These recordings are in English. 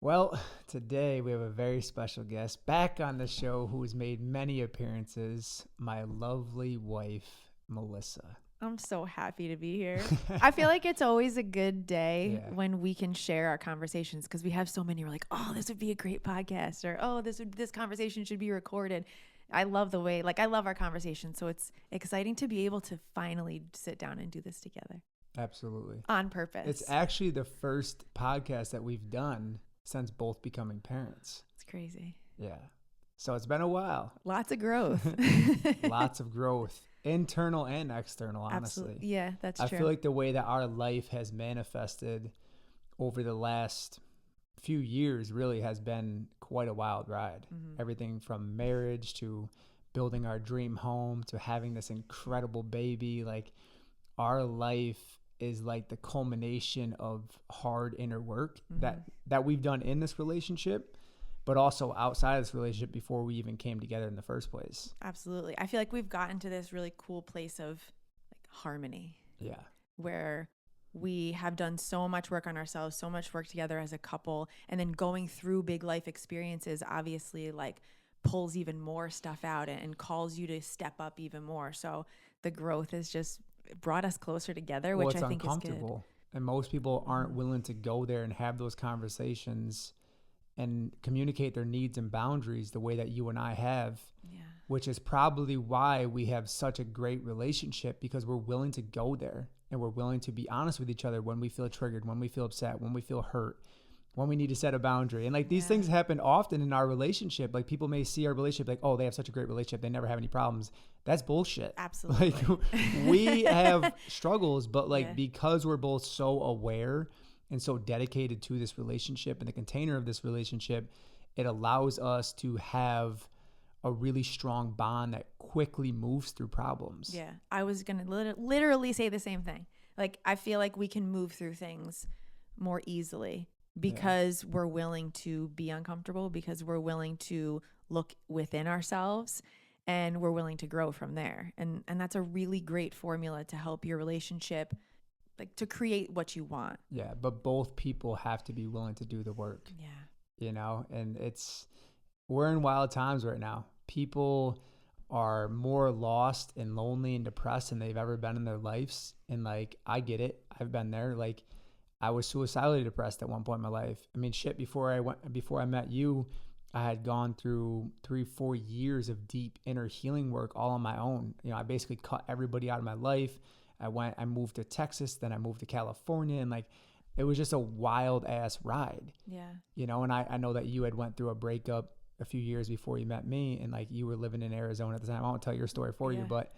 Well, today we have a very special guest back on the show who has made many appearances, my lovely wife, Melissa. I'm so happy to be here. I feel like it's always a good day Yeah, when we can share our conversations because we have so many. We're like, oh, this would be a great podcast, or oh, this conversation should be recorded. I love the way, I love our conversation. So it's exciting to be able to finally sit down and do this together absolutely. on It's purpose. actually the first podcast that we've done since both becoming parents. It's crazy. Yeah. So it's been a while. Lots of growth. Lots of growth, internal and external, honestly. Absolutely. Yeah, that's I true. feel like the way that our life has manifested over the last few years really has been quite a wild ride. Mm-hmm. Everything from marriage to building our dream home to having this incredible baby. Like, our life is like the culmination of hard inner work Mm-hmm. that we've done in this relationship, but also outside of this relationship before we even came together in the first place. Absolutely. I feel like we've gotten to this really cool place of harmony, Yeah. where we have done so much work on ourselves, so much work together as a couple, and then going through big life experiences obviously pulls even more stuff out and calls you to step up even more. So the growth has just brought us closer together, Well, which it's I think is good. uncomfortable. And most people aren't Mhm. willing to go there and have those conversations and communicate their needs and boundaries the way that you and I have, Yeah. which is probably why we have such a great relationship, because we're willing to go there and we're willing to be honest with each other when we feel triggered, when we feel upset, when we feel hurt, when we need to set a boundary. And like, these Yeah. things happen often in our relationship. Like, people may see our relationship like, oh, they have such a great relationship, they never have any problems. That's bullshit. Absolutely. Like, we have struggles, but like, Yeah. because we're both so aware and so dedicated to this relationship and the container of this relationship, it allows us to have a really strong bond that quickly moves through problems. Yeah. I was going to literally say the same thing. I feel like we can move through things more easily because we're willing to be uncomfortable, because we're willing to look within ourselves, and we're willing to grow from there. And that's a really great formula to help your relationship, to create what you want. Yeah, but both people have to be willing to do the work, Yeah. and we're in wild times right now. People are more lost and lonely and depressed than they've ever been in their lives. And like, I get it. I've been there. Like, I was suicidally depressed at one point in my life. I mean, shit, before I met you, I had gone through 3-4 years of deep inner healing work all on my own. I basically cut everybody out of my life. I moved to Texas, then I moved to California, and like, it was just a wild ass ride. Yeah. And I know that you had went through a breakup a few years before you met me, and like, you were living in Arizona at the time. I won't tell your story for you, Yeah. but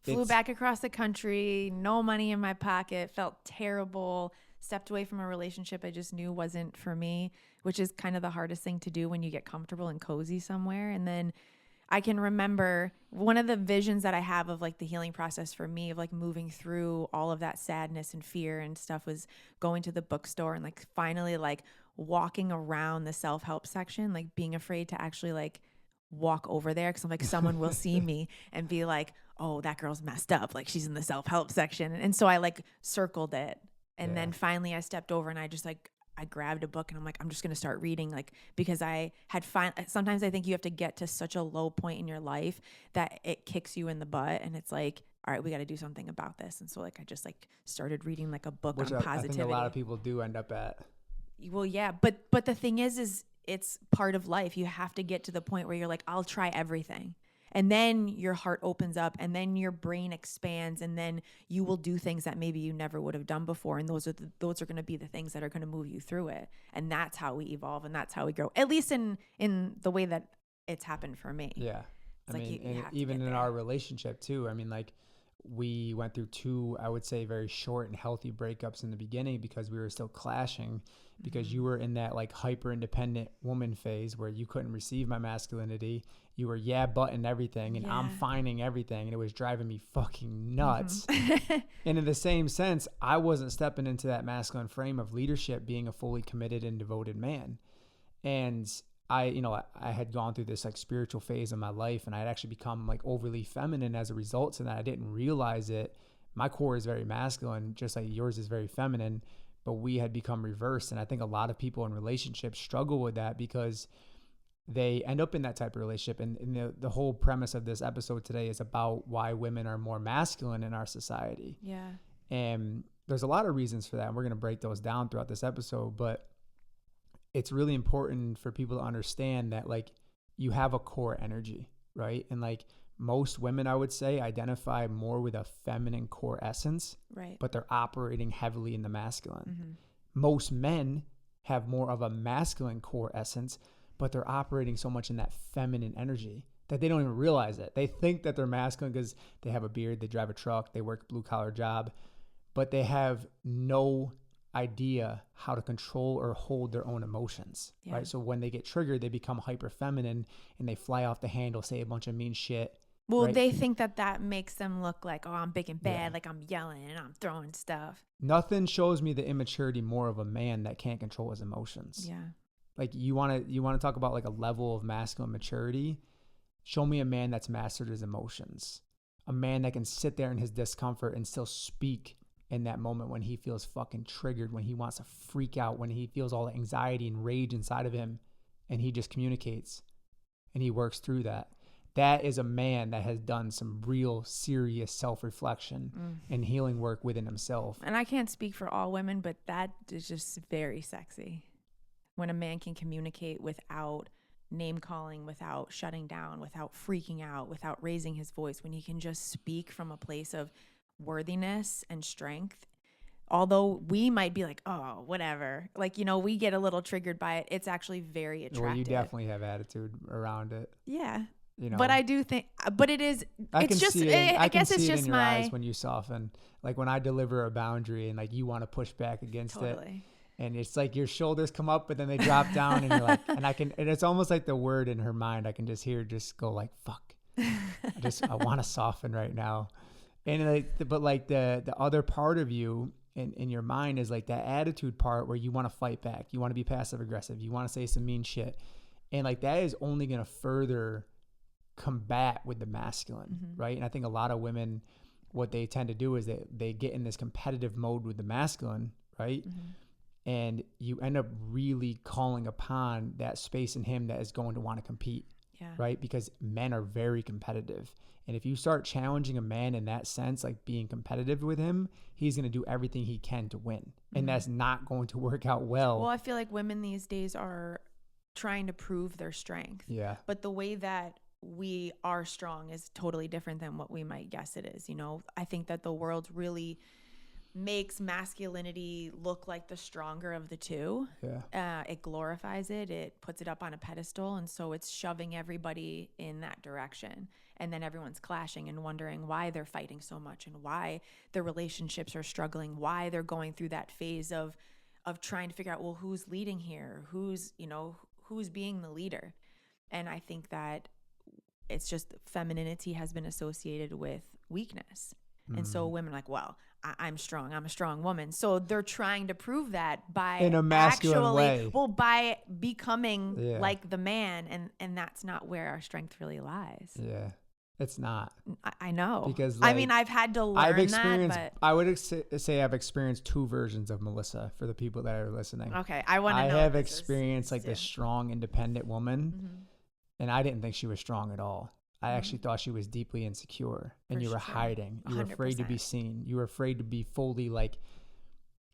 Flew back across the country, no money in my pocket, felt terrible, stepped away from a relationship I just knew wasn't for me, which is kind of the hardest thing to do when you get comfortable and cozy somewhere. And then I can remember one of the visions that I have of the healing process for me, of moving through all of that sadness and fear and stuff, was going to the bookstore and finally walking around the self-help section, being afraid to actually walk over there because I'm someone will see me and be like, oh, that girl's messed up, she's in the self-help section. And so I circled it, and then finally I stepped over and I just I grabbed a book and I'm I'm just going to start reading, because I had sometimes I think you have to get to such a low point in your life that it kicks you in the butt, and it's all right, we got to do something about this. And so I just started reading a book which on positivity. I think a lot of people do end up at. Well, yeah, but the thing is it's part of life. You have to get to the point where you're I'll try everything. And then your heart opens up, and then your brain expands, and then you will do things that maybe you never would have done before. And those are going to be the things that are going to move you through it. And that's how we evolve, and that's how we grow. At least in the way that it's happened for me. Yeah. It's I mean, you and have to even get in there. our relationship too. I mean, we went through 2, I would say, very short and healthy breakups in the beginning because we were still clashing, because you were in that hyper independent woman phase where you couldn't receive my masculinity. You were butting everything, and I'm finding everything, and it was driving me fucking nuts. And in the same sense, I wasn't stepping into that masculine frame of leadership, being a fully committed and devoted man. And I had gone through this spiritual phase of my life, and I had actually become overly feminine as a result. So that I didn't realize it. My core is very masculine, just like yours is very feminine. but we had become reversed. And I think a lot of people in relationships struggle with that because they end up in that type of relationship. And the whole premise of this episode today is about why women are more masculine in our society. Yeah. And there's a lot of reasons for that. And we're going to break those down throughout this episode. But it's really important for people to understand that, like, you have a core energy, right? And like most women, I would say, identify more with a feminine core essence, Right. but they're operating heavily in the masculine. Mm-hmm. Most men have more of a masculine core essence, but they're operating so much in that feminine energy that they don't even realize it. They think that they're masculine because they have a beard, they drive a truck, they work a blue collar job, but they have no idea how to control or hold their own emotions, right? So when they get triggered, they become hyper feminine and they fly off the handle, say a bunch of mean shit. Well, right? they think that makes them look like, oh, I'm big and bad, like I'm yelling and I'm throwing stuff. Nothing shows me the immaturity more of a man that can't control his emotions. Yeah. Like you want to talk about like a level of masculine maturity. Show me a man that's mastered his emotions. A man that can sit there in his discomfort and still speak in that moment when he feels fucking triggered, when he wants to freak out, when he feels all the anxiety and rage inside of him, and he just communicates and he works through that. That is a man that has done some real serious self-reflection and healing work within himself. And I can't speak for all women, but that is just very sexy. When a man can communicate without name calling, without shutting down, without freaking out, without raising his voice, when he can just speak from a place of worthiness and strength. Although we might be like, oh, whatever. Like, we get a little triggered by it. It's actually very attractive. Well, you definitely have attitude around it. Yeah. You But I do think, but it is, I guess it's just my eyes when you soften. Like when I deliver a boundary and like you want to push back against it. And it's like your shoulders come up, but then they drop down and you're like, and it's almost like the word in her mind. I can just hear just go like, fuck. I want to soften right now. And but the other part of you in your mind is like that attitude part where you want to fight back. You want to be passive aggressive. You want to say some mean shit. And like that is only going to further combat with the masculine, right? And I think a lot of women, what they tend to do is they get in this competitive mode with the masculine, right? And you end up really calling upon that space in him that is going to want to compete, right? Because men are very competitive. And if you start challenging a man in that sense, like being competitive with him, he's going to do everything he can to win. And that's not going to work out well. Well, I feel like women these days are trying to prove their strength. Yeah. But the way that we are strong is totally different than what we might guess it is. I think that the world really makes masculinity look like the stronger of the two. Yeah. It glorifies it. It puts it up on a pedestal. And so it's shoving everybody in that direction. And then everyone's clashing and wondering why they're fighting so much and why their relationships are struggling, why they're going through that phase of trying to figure out, well, who's leading here? Who's being the leader? And I think that it's just femininity has been associated with weakness. And so women are like, well, I'm strong. I'm a strong woman. So they're trying to prove that by in a masculine way. Well, by becoming like the man. And that's not where our strength really lies. Yeah, it's not. I know. Because I've had to learn that. I would say I've experienced two versions of Melissa for the people that are listening. Okay. I have experienced like this strong, independent woman. And I didn't think she was strong at all. I actually thought she was deeply insecure and you were hiding. You were afraid to be seen. You were afraid to be fully like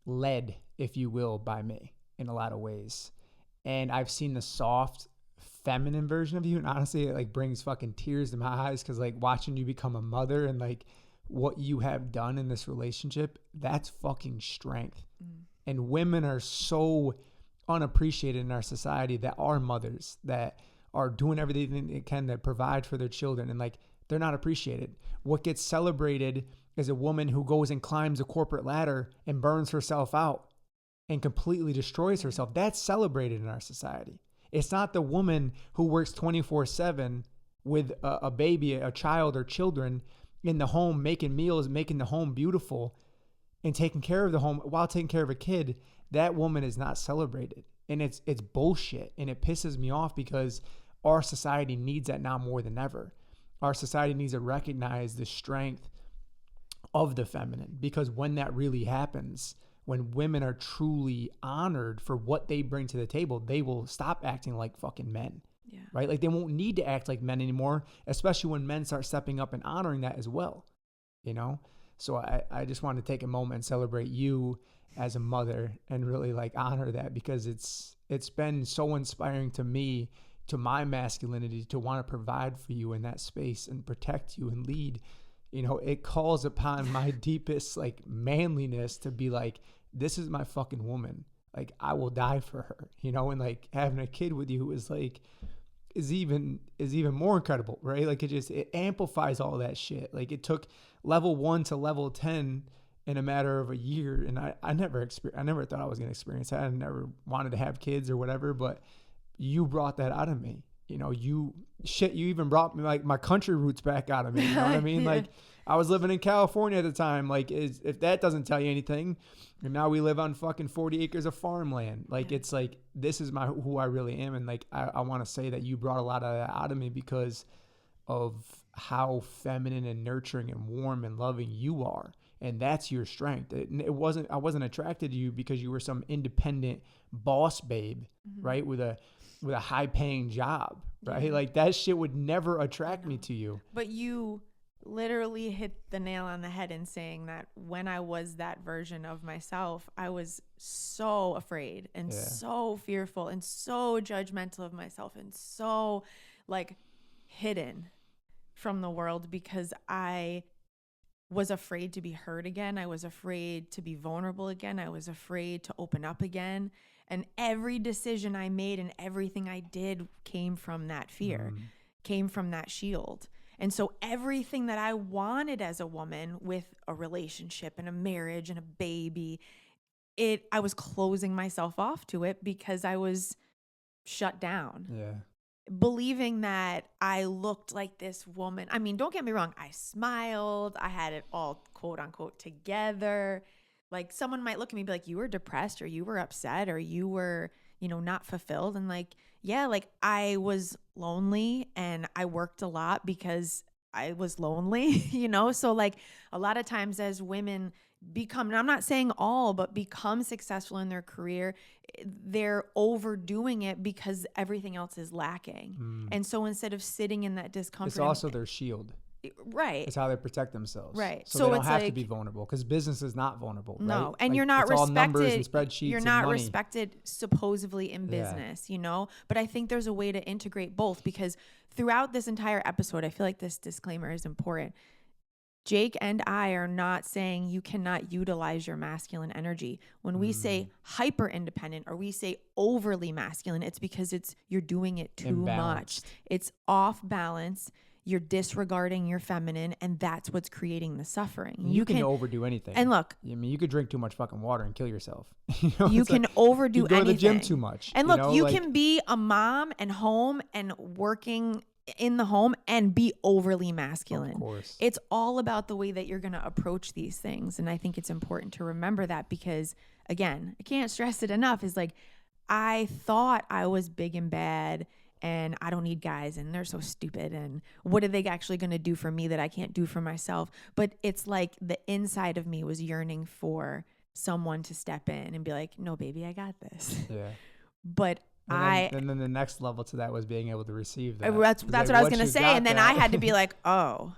led, if you will, by me in a lot of ways. And I've seen the soft feminine version of you. And honestly, it like brings fucking tears to my eyes. Cause like watching you become a mother and like what you have done in this relationship, that's fucking strength. And women are so unappreciated in our society that are mothers, that are doing everything they can to provide for their children, and like they're not appreciated. What gets celebrated is a woman who goes and climbs a corporate ladder and burns herself out and completely destroys herself. That's celebrated in our society. It's not the woman who works 24/7 with a baby, a child, or children in the home, making meals, making the home beautiful, and taking care of the home while taking care of a kid. That woman is not celebrated, and it's bullshit, and it pisses me off because our society needs that now more than ever. Our society needs to recognize the strength of the feminine, because when that really happens, when women are truly honored for what they bring to the table, they will stop acting like fucking men. Yeah. Right? Like they won't need to act like men anymore, especially when men start stepping up and honoring that as well. You know? So I just want to take a moment and celebrate you as a mother and really like honor that, because it's been so inspiring to me, to my masculinity, to want to provide for you in that space and protect you and lead. You know, it calls upon my deepest like manliness to be like, this is my fucking woman. Like I will die for her, you know, and like having a kid with you is like, is even more incredible, right? Like it amplifies all that shit. Like it took level 1 to level 10 in a matter of a year. And I never thought I was going to experience that. I never wanted to have kids or whatever, but you brought that out of me. You know, you even brought me like my country roots back out of me. You know what I mean? Yeah. Like I was living in California at the time. Like if that doesn't tell you anything, and now we live on fucking 40 acres of farmland. Like it's like, this is who I really am. And like, I want to say that you brought a lot of that out of me because of how feminine and nurturing and warm and loving you are. And that's your strength. I wasn't attracted to you because you were some independent boss babe, right? With a high paying job, right? Like that shit would never attract me to you. But you literally hit the nail on the head in saying that when I was that version of myself, I was so afraid and so fearful and so judgmental of myself and so like hidden from the world because I was afraid to be hurt again. I was afraid to be vulnerable again. I was afraid to open up again. And every decision I made and everything I did came from that fear, came from that shield. And so everything that I wanted as a woman with a relationship and a marriage and a baby, I was closing myself off to it because I was shut down. Yeah. Believing that I looked like this woman. I mean, don't get me wrong. I smiled. I had it all quote unquote together. Like someone might look at me and be like, you were depressed or you were upset or you were, not fulfilled. And like, yeah, like I was lonely and I worked a lot because I was lonely, So like a lot of times as women become, and I'm not saying all, but become successful in their career, they're overdoing it because everything else is lacking. And so instead of sitting in that discomfort. It's also their shield. Right. It's how they protect themselves. Right. So they don't have to be vulnerable because business is not vulnerable. No. Right? And like, you're not it's respected. All numbers and spreadsheets. You're not respected supposedly in business, But I think there's a way to integrate both because throughout this entire episode, I feel like this disclaimer is important. Jake and I are not saying you cannot utilize your masculine energy. When we say hyper independent or we say overly masculine, it's because you're doing it too much. It's off balance. You're disregarding your feminine, and that's what's creating the suffering. You can overdo anything. And look, I mean, you could drink too much fucking water and kill yourself. You can overdo anything. You go to the gym too much. And look, you can be a mom and home and working in the home and be overly masculine. Of course. It's all about the way that you're going to approach these things. And I think it's important to remember that because, again, I can't stress it enough, is like, I thought I was big and bad and I don't need guys and they're so stupid and what are they actually going to do for me that I can't do for myself? But it's like the inside of me was yearning for someone to step in and be like, no, baby, I got this. Yeah. But and then the next level to that was being able to receive that. That's what I was going to say. And then I had to be like, oh,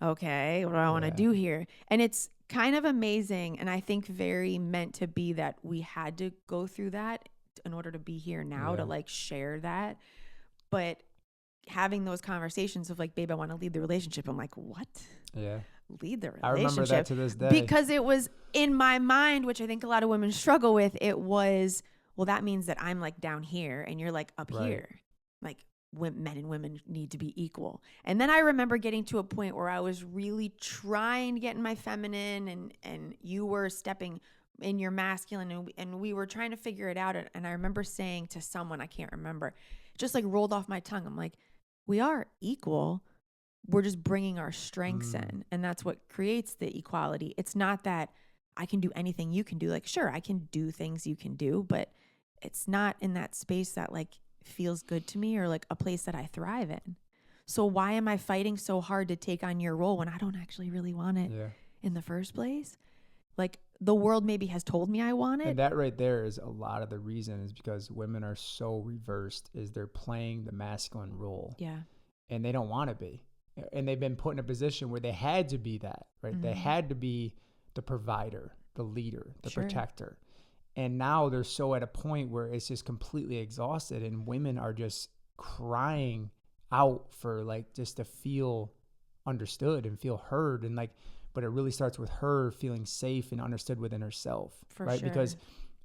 okay, what do I want to do here? And it's kind of amazing. And I think very meant to be that we had to go through that in order to be here now to like share that. But having those conversations of like, babe, I want to lead the relationship. I'm like, what? Yeah. Lead the relationship. I remember that to this day. Because it was in my mind, which I think a lot of women struggle with. It was, well, that means that I'm like down here and you're like up here. Like men and women need to be equal. And then I remember getting to a point where I was really trying to get in my feminine and you were stepping in your masculine and we were trying to figure it out. And I remember saying to someone, I can't remember, just like rolled off my tongue. I'm like, we are equal. We're just bringing our strengths in. And that's what creates the equality. It's not that I can do anything you can do. Like, sure, I can do things you can do, but it's not in that space that like feels good to me or like a place that I thrive in. So why am I fighting so hard to take on your role when I don't actually really want it in the first place? Like, the world maybe has told me I want And it. that right there is a lot of the reason is because women are so reversed is they're playing the masculine role Yeah. and they don't want to be. And they've been put in a position where they had to be that, right? They Mhm. had to be the provider, the leader, the Sure. protector. And now they're so at a point where it's just completely exhausted and women are just crying out for like just to feel understood and feel heard and like, but it really starts with her feeling safe and understood within herself, For right? sure. Because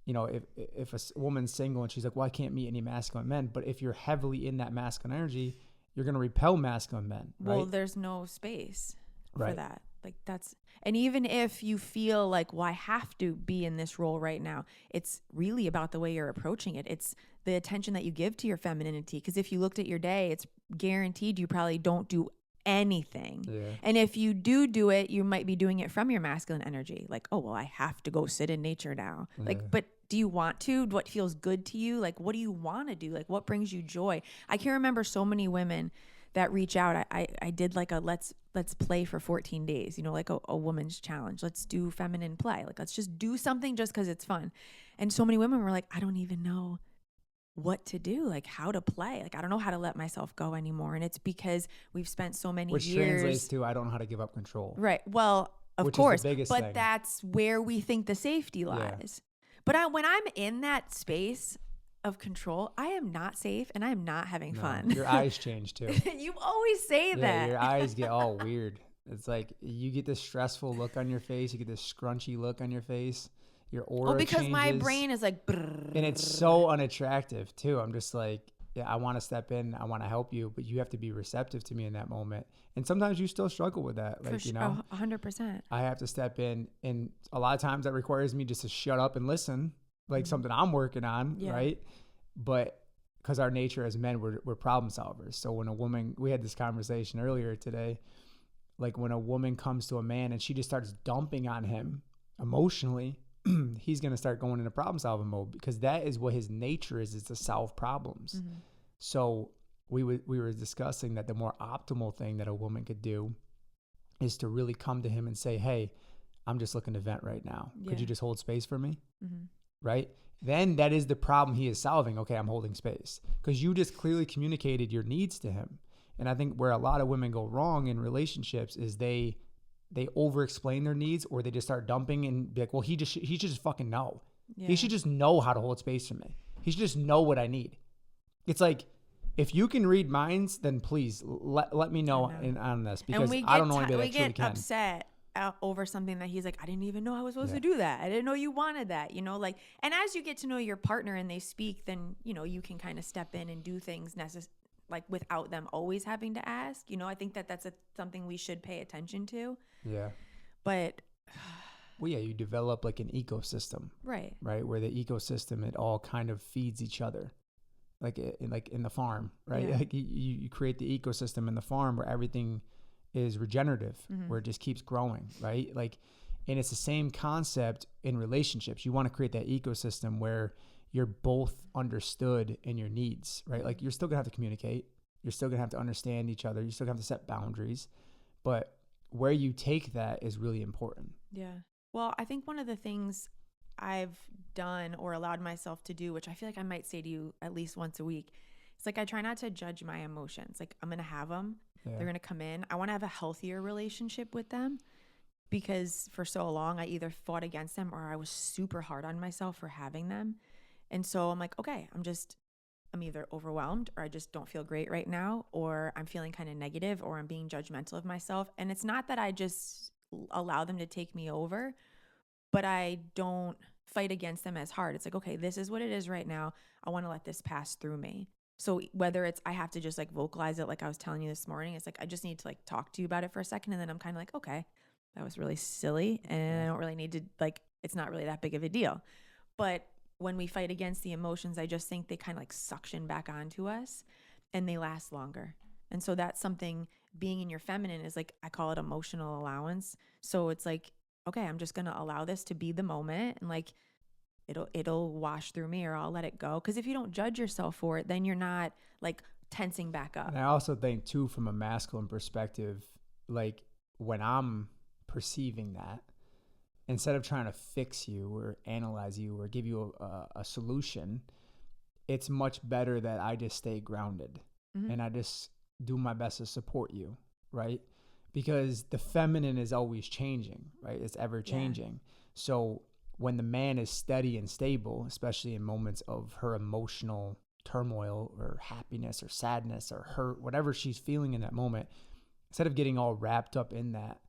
you know, if woman's single and she's like, well, I can't meet any masculine men, but if you're heavily in that masculine energy, you're going to repel masculine men, right? Well, there's no space for Right. that. Like that's, and even if you feel like, well, I have to be in this role right now, it's really about the way you're approaching it. It's the attention that you give to your femininity. Because if you looked at your day, it's guaranteed you probably don't do anything. Yeah. And if you do it, you might be doing it from your masculine energy. Like, oh, well, I have to go sit in nature now. Yeah. Like, but do you want to? What feels good to you? Like, what do you want to do? Like, what brings you joy? I can remember so many women that reach out. I did like a let's play for 14 days, you know, like a woman's challenge. Let's do feminine play. Like, let's just do something just because it's fun. And so many women were like, I don't even know what to do, like how to play. Like, I don't know how to let myself go anymore. And it's because we've spent so many Which years. translates to I don't know how to give up control. Right. Well, of Which course, is the biggest but thing. that's where we think the safety lies. But when I'm in that space of control, I am not safe and I am not having fun. Your eyes change too. You always say that. Your eyes get all weird. It's like you get this stressful look on your face. You get this scrunchy look on your face. Your aura because changes. my brain is like, And it's so unattractive too. I'm just like, yeah, I want to step in. I want to help you, but you have to be receptive to me in that moment. And sometimes you still struggle with that. Like, you know, 100%. I have to step in. And a lot of times that requires me just to shut up and listen, like something I'm working on. Yeah. Right. But because our nature as men, we're problem solvers. So when a woman, we had this conversation earlier today, like when a woman comes to a man and she just starts dumping on him emotionally, he's going to start going into problem solving mode because that is what his nature is to solve problems. Mm-hmm. So we were discussing that the more optimal thing that a woman could do is to really come to him and say, hey, I'm just looking to vent right now. Could you just hold space for me? Mm-hmm. Right? Then that is the problem he is solving. Okay, I'm holding space because you just clearly communicated your needs to him. And I think where a lot of women go wrong in relationships is they over explain their needs or they just start dumping and be like, well, he should just fucking know. Yeah. He should just know how to hold space for me. He should just know what I need. It's like, if you can read minds, then please let me know on this because I don't know anybody that truly can. We get upset over something that he's like, I didn't even know I was supposed to do that. I didn't know you wanted that, you know, like, and as you get to know your partner and they speak, then, you know, you can kind of step in and do things like without them always having to ask, you know. I think that that's something we should pay attention to. Yeah. But well, yeah, you develop like an ecosystem, right, where the ecosystem, it all kind of feeds each other. Like in the farm, right? Yeah. Like you create the ecosystem in the farm where everything is regenerative, where it just keeps growing, right? Like, and it's the same concept in relationships. You want to create that ecosystem where you're both understood in your needs, right? Like, you're still gonna have to communicate. You're still gonna have to understand each other. You're still gonna have to set boundaries, but where you take that is really important. Yeah. Well, I think one of the things I've done or allowed myself to do, which I feel like I might say to you at least once a week, it's like I try not to judge my emotions. Like, I'm going to have them. Yeah. They're going to come in. I want to have a healthier relationship with them because for so long I either fought against them or I was super hard on myself for having them. And so I'm like, okay, I'm either overwhelmed or I just don't feel great right now, or I'm feeling kind of negative, or I'm being judgmental of myself. And it's not that I just allow them to take me over, but I don't fight against them as hard. It's like, okay, this is what it is right now. I want to let this pass through me. So whether it's I have to just like vocalize it, like I was telling you this morning, it's like I just need to like talk to you about it for a second, and then I'm kind of like, okay, that was really silly, and I don't really need to, like, it's not really that big of a deal. But when we fight against the emotions, I just think they kind of like suction back onto us and they last longer. And so that's something, being in your feminine is like, I call it emotional allowance. So it's like, okay, I'm just going to allow this to be the moment, and like it'll wash through me, or I'll let it go. Because if you don't judge yourself for it, then you're not like tensing back up. And I also think too, from a masculine perspective, like when I'm perceiving that instead of trying to fix you or analyze you or give you a solution, it's much better that I just stay grounded and I just do my best to support you, right? Because the feminine is always changing, right? It's ever changing. Yeah. So when the man is steady and stable, especially in moments of her emotional turmoil or happiness or sadness or hurt, whatever she's feeling in that moment, instead of getting all wrapped up in that,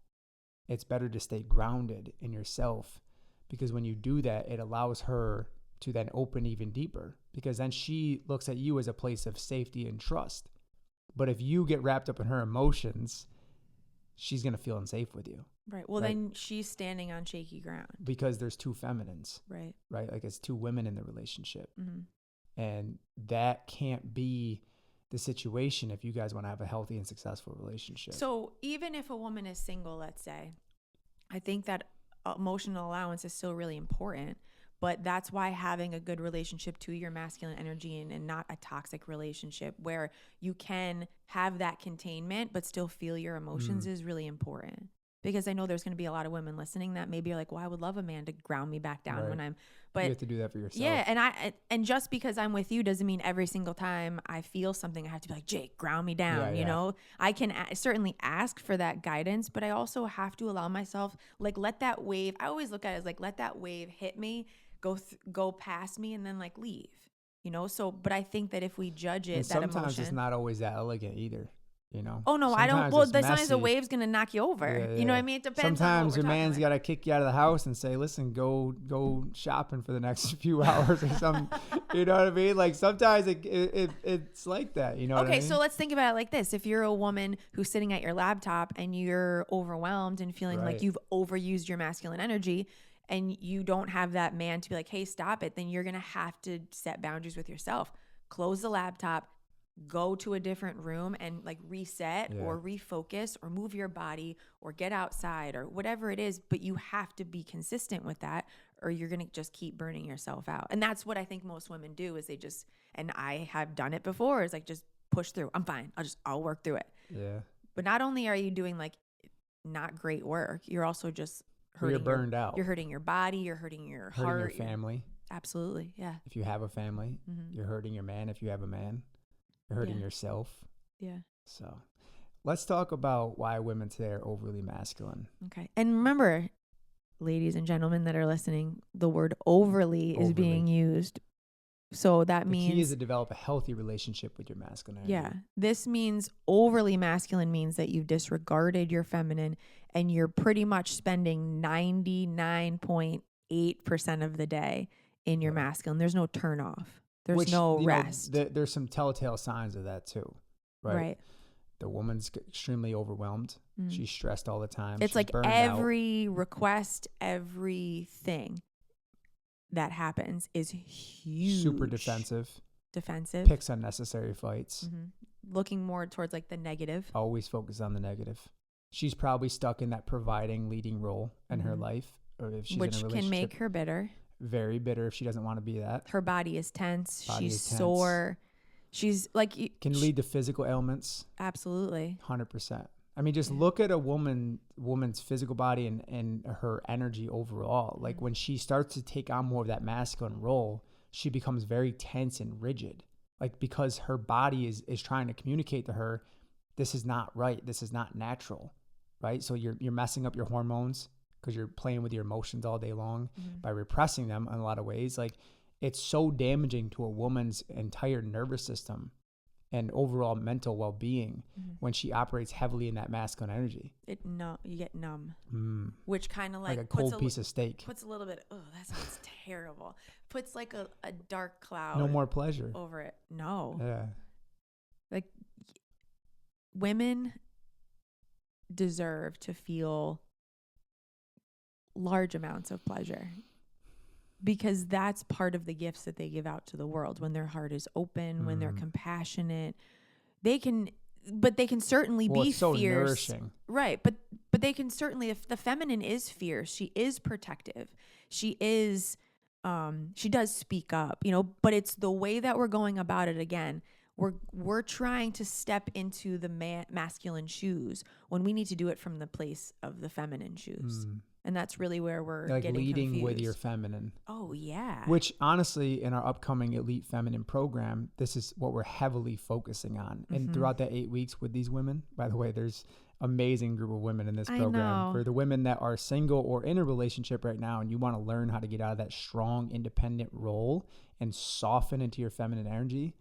it's better to stay grounded in yourself, because when you do that, it allows her to then open even deeper, because then she looks at you as a place of safety and trust. But if you get wrapped up in her emotions, she's going to feel unsafe with you. Right. Well, then she's standing on shaky ground. Because there's two feminines. Right. Right? Like it's two women in the relationship. And that can't be the situation if you guys want to have a healthy and successful relationship. So even if a woman is single, let's say, I think that emotional allowance is still really important. But that's why having a good relationship to your masculine energy and not a toxic relationship where you can have that containment but still feel your emotions is really important. Because I know there's going to be a lot of women listening that maybe are like, well, I would love a man to ground me back down when I'm, but you have to do that for yourself. Yeah. And just because I'm with you doesn't mean every single time I feel something, I have to be like, Jake, ground me down. You know, I can certainly ask for that guidance, but I also have to allow myself, like, let that wave, I always look at it as like, let that wave hit me, go past me, and then like leave, you know? So, but I think that if we judge it, and that sometimes emotion, it's not always that elegant either. You know? Oh no, sometimes I don't. Well, it's sometimes messy. the wave's gonna knock you over. You know what I mean? It depends. Sometimes on your man's got to kick you out of the house and say, "Listen, go shopping for the next few hours or something." You know what I mean? Like sometimes it's like that. You know? Okay, what I mean? so let's think about it like this: if you're a woman who's sitting at your laptop and you're overwhelmed and feeling like you've overused your masculine energy, and you don't have that man to be like, "Hey, stop it," then you're gonna have to set boundaries with yourself. Close the laptop. Go to a different room and like reset or refocus or move your body or get outside or whatever it is. But you have to be consistent with that or you're going to just keep burning yourself out. And that's what I think most women do is they just, and I have done it before, is like just push through. I'm fine. I'll work through it. Yeah. But not only are you doing like not great work, you're also just hurting. You're burned out. You're hurting your body. You're hurting your heart. Hurting your family. Absolutely. Yeah. If you have a family, you're hurting your man. If you have a man, you're hurting yourself. Yeah. So let's talk about why women today are overly masculine. Okay. And remember, ladies and gentlemen that are listening, the word overly is being used. So that means the key is to develop a healthy relationship with your masculine energy. Yeah. This means overly masculine means that you've disregarded your feminine and you're pretty much spending 99.8% of the day in your masculine. There's no turn off. There's no rest. There's some telltale signs of that too, right? The woman's extremely overwhelmed. She's stressed all the time. It's like every request, everything that happens is huge. Super defensive. Picks unnecessary fights. Looking more towards like the negative. Always focus on the negative. She's probably stuck in that providing, leading role in her life, or if she's in a relationship. Which can make her bitter. Very bitter if she doesn't want to be that. Her body is tense. She's sore. She's like can lead to physical ailments. Absolutely. 100%. I mean, just look at a woman's physical body and her energy overall. Like when she starts to take on more of that masculine role, she becomes very tense and rigid. Like because her body is trying to communicate to her, this is not right. This is not natural, right? So you're messing up your hormones, because you're playing with your emotions all day long by repressing them in a lot of ways. Like it's so damaging to a woman's entire nervous system and overall mental well-being when she operates heavily in that masculine energy. You get numb, which kind of like a cold piece of steak. Puts a little bit, oh, that sounds terrible. Puts like a dark cloud. No more pleasure. Over it. No. Yeah. Like women deserve to feel large amounts of pleasure because that's part of the gifts that they give out to the world. When their heart is open, when they're compassionate, they can certainly be so fierce. Nourishing. Right. But they can certainly, if the feminine is fierce, she is protective. She is, she does speak up, you know, but it's the way that we're going about it. Again, we're trying to step into the masculine shoes when we need to do it from the place of the feminine shoes. And that's really where we're Like getting leading confused. with your feminine. Oh, yeah. Which honestly, in our upcoming Elite Feminine program, this is what we're heavily focusing on. And throughout that 8 weeks with these women, by the way, there's amazing group of women in this I program. know. For the women that are single or in a relationship right now and you want to learn how to get out of that strong, independent role and soften into your feminine energy,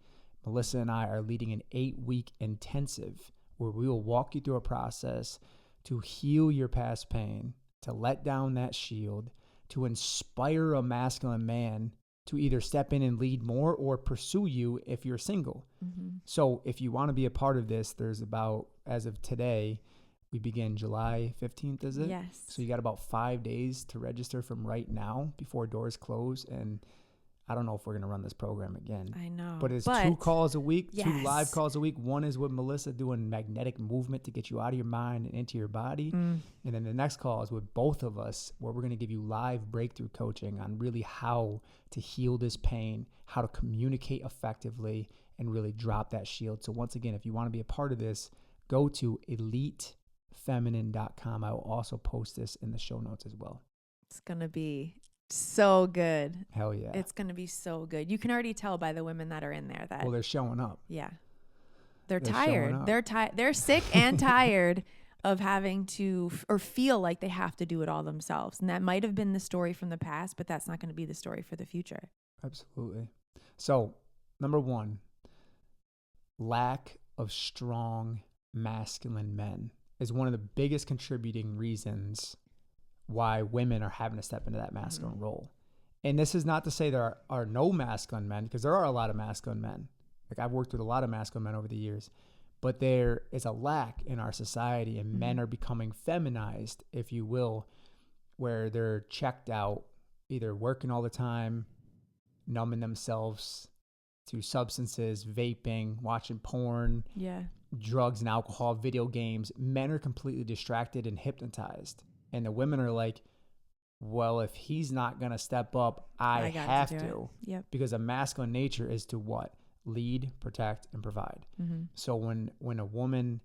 Melissa and I are leading an 8-week intensive where we will walk you through a process to heal your past pain, to let down that shield, to inspire a masculine man to either step in and lead more or pursue you if you're single. So if you want to be a part of this, there's about, as of today, we begin July 15th, is it? Yes. So you got about 5 days to register from right now before doors close. And I don't know if we're going to run this program again. I know. But it's 2 calls a week, yes. 2 live calls a week. One is with Melissa doing magnetic movement to get you out of your mind and into your body. And then the next call is with both of us where we're going to give you live breakthrough coaching on really how to heal this pain, how to communicate effectively, and really drop that shield. So once again, if you want to be a part of this, go to elitefeminine.com. I will also post this in the show notes as well. It's going to be so good. Hell yeah. It's going to be so good. You can already tell by the women that are in there that, well, they're showing up. yeah, they're showing tired. up. They're tired. They're sick and tired of having to, or feel like they have to do it all themselves. And that might have been the story from the past, but that's not going to be the story for the future. Absolutely. So, number 1, lack of strong masculine men is one of the biggest contributing reasons why women are having to step into that masculine role. And this is not to say there are no masculine men, because there are a lot of masculine men. Like I've worked with a lot of masculine men over the years, but there is a lack in our society and men are becoming feminized, if you will, where they're checked out, either working all the time, numbing themselves to substances, vaping, watching porn, drugs and alcohol, video games. Men are completely distracted and hypnotized. And the women are like, well, if he's not going to step up, I have to. Yep. Because a masculine nature is to what? Lead, protect, and provide. So when a woman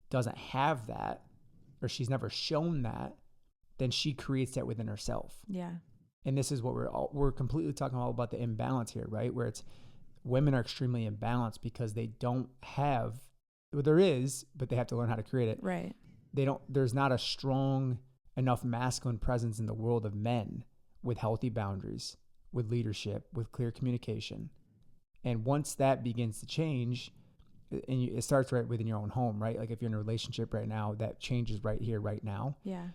doesn't have that, or she's never shown that, then she creates that within herself. Yeah. And this is what we're completely talking about the imbalance here, right? Where it's women are extremely imbalanced because they don't have, well, there is, but they have to learn how to create it. Right. There's not a strong enough masculine presence in the world of men with healthy boundaries, with leadership, with clear communication. And once that begins to change, and it starts right within your own home, right? Like if you're in a relationship right now, that changes right here, right now. Yeah.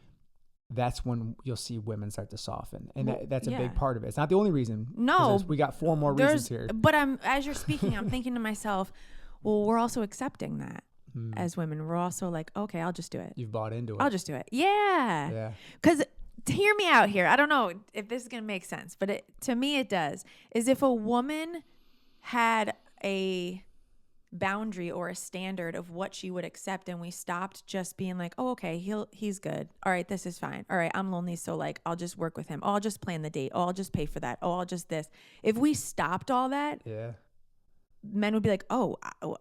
That's when you'll see women start to soften. And Well, that's a big part of it. It's not the only reason. No. We got 4 more reasons here. But as you're speaking, I'm thinking to myself, well, we're also accepting that as women. We're also like, okay, I'll just do it. You've bought into it. I'll just do it. Yeah. Yeah. Because hear me out here. I don't know if this is going to make sense, but to me it does. Is if a woman had a boundary or a standard of what she would accept and we stopped just being like, oh, okay, he's good. All right, this is fine. All right, I'm lonely, so like I'll just work with him. Oh, I'll just plan the date. Oh, I'll just pay for that. Oh, I'll just this. If we stopped all that, men would be like, oh,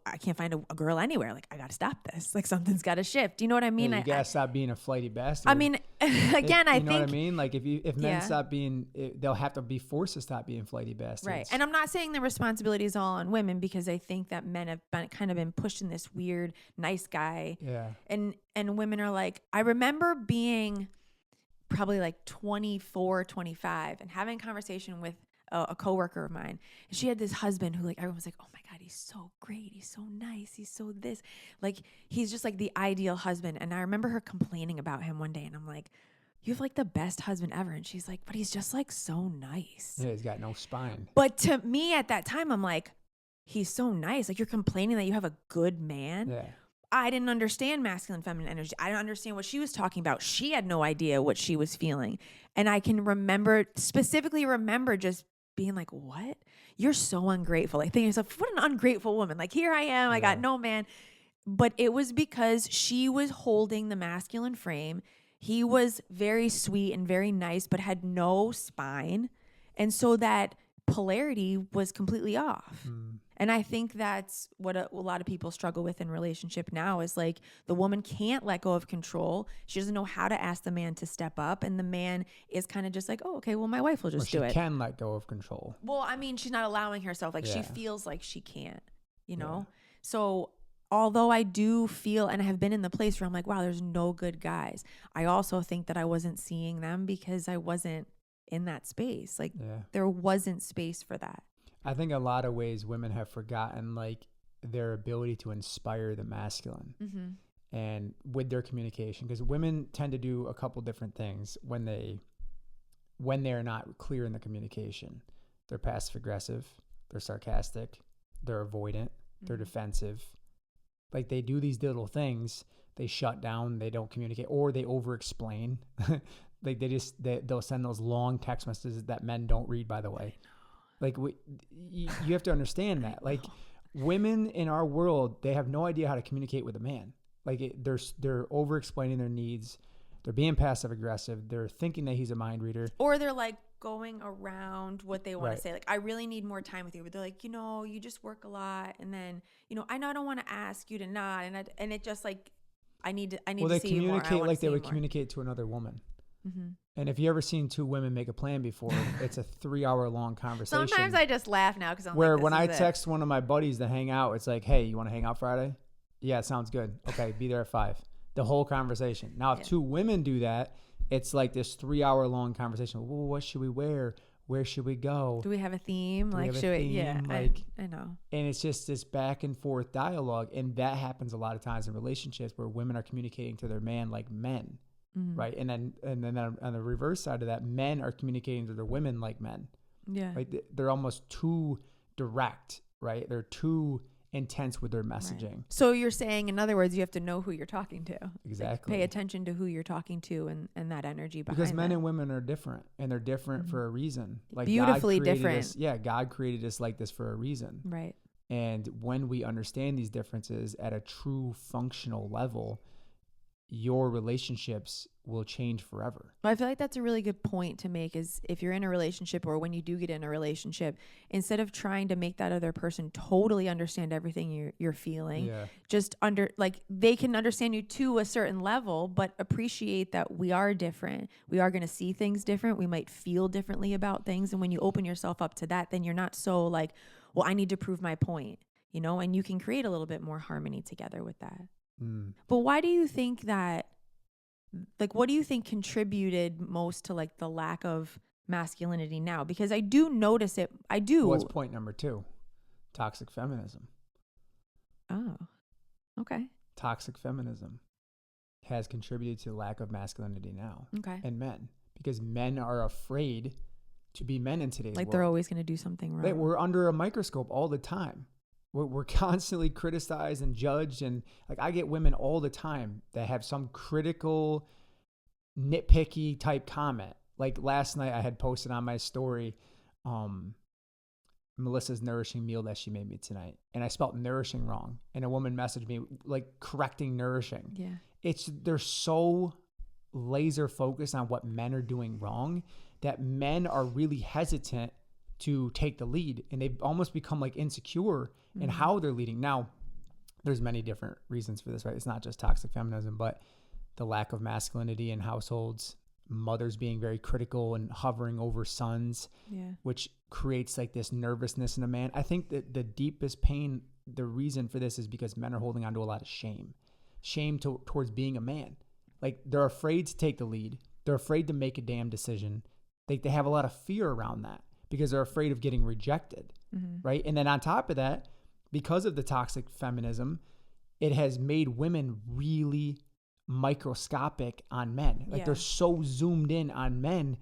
I can't find a girl anywhere. Like, I got to stop this. Like, something's got to shift. You know what I mean? Yeah, you got to stop being a flighty bastard. I mean, again, I think. You know what I mean? Like, if men stop being, they'll have to be forced to stop being flighty bastards. Right. And I'm not saying the responsibility is all on women, because I think that men have been pushed in this weird, nice guy. Yeah. And women are like, I remember being probably like 24, 25 and having a conversation with a coworker of mine, and she had this husband who, like, everyone was like, oh my God, he's so great, he's so nice, he's so this, like, he's just like the ideal husband. And I remember her complaining about him one day, and I'm like, you have like the best husband ever. And she's like, but he's just like so nice. Yeah, he's got no spine. But to me at that time, I'm like, he's so nice. Like, you're complaining that you have a good man. Yeah. I didn't understand masculine, feminine energy. I didn't understand what she was talking about. She had no idea what she was feeling. And I can specifically remember just being like, what? You're so ungrateful. Like, thinking to yourself, what an ungrateful woman. Like, here I am. I got no man. But it was because she was holding the masculine frame. He was very sweet and very nice, but had no spine. And so that polarity was completely off. And I think that's what a lot of people struggle with in relationship now is like the woman can't let go of control. She doesn't know how to ask the man to step up. And the man is kind of just like, oh, okay, well, my wife will just do it. She can let go of control. Well, I mean, she's not allowing herself. Like she feels like she can't, you know? So although I do feel and I have been in the place where I'm like, wow, there's no good guys. I also think that I wasn't seeing them because I wasn't in that space. Like there wasn't space for that. I think a lot of ways women have forgotten like their ability to inspire the masculine and with their communication, because women tend to do a couple different things when they're not clear in the communication. They're passive aggressive, they're sarcastic, they're avoidant, they're defensive. Like they do these little things, they shut down, they don't communicate, or they over explain. Like they'll send those long text messages that men don't read, by the way. Like you have to understand that. Like women in our world, they have no idea how to communicate with a man. Like they're over explaining their needs. They're being passive aggressive. They're thinking that he's a mind reader. Or they're like going around what they want to say. Like, I really need more time with you. But they're like, you just work a lot. And then, I know I don't want to ask you to not. And it just like, I need to see you more. Well, they communicate like they would communicate to another woman. Mm-hmm. And if you ever seen two women make a plan before, it's a 3-hour long conversation. Sometimes I just laugh now because I'm where like, when I text one of my buddies to hang out, it's like, hey, you want to hang out Friday? Yeah, sounds good. Okay, be there at 5. The whole conversation. Now, if two women do that, it's like this 3-hour long conversation. Well, what should we wear? Where should we go? Do we have a theme? I know. And it's just this back and forth dialogue. And that happens a lot of times in relationships where women are communicating to their man like men. Mm-hmm. Right. And then on the reverse side of that, men are communicating to their women like men. Yeah. Like they're almost too direct, right? They're too intense with their messaging. Right. So you're saying, in other words, you have to know who you're talking to. Exactly. Like, pay attention to who you're talking to and that energy behind because men and women are different, and they're different for a reason. Like beautifully different. God created us like this for a reason. Right. And when we understand these differences at a true functional level, your relationships will change forever. I feel like that's a really good point to make is if you're in a relationship or when you do get in a relationship, instead of trying to make that other person totally understand everything you're feeling, just they can understand you to a certain level, but appreciate that we are different. We are going to see things different. We might feel differently about things. And when you open yourself up to that, then you're not so like, well, I need to prove my point, and you can create a little bit more harmony together with that. But why do you think that, like, what do you think contributed most to like the lack of masculinity now? Because I do notice it. I do. What's point number 2? Toxic feminism. Oh, okay. Toxic feminism has contributed to the lack of masculinity now. Okay. And men, because men are afraid to be men in today's world. Like they're always going to do something wrong. We're under a microscope all the time. We're constantly criticized and judged. And like I get women all the time that have some critical, nitpicky type comment. Like last night I had posted on my story, Melissa's nourishing meal that she made me tonight. And I spelled nourishing wrong. And a woman messaged me like correcting nourishing. Yeah. They're so laser focused on what men are doing wrong that men are really hesitant to take the lead, and they've almost become like insecure in how they're leading. Now, there's many different reasons for this, right? It's not just toxic feminism, but the lack of masculinity in households, mothers being very critical and hovering over sons, which creates like this nervousness in a man. I think that the deepest pain, the reason for this is because men are holding on to a lot of shame towards being a man. Like they're afraid to take the lead. They're afraid to make a damn decision. They have a lot of fear around that, because they're afraid of getting rejected, right? And then on top of that, because of the toxic feminism, it has made women really microscopic on men. Like they're so zoomed in on men,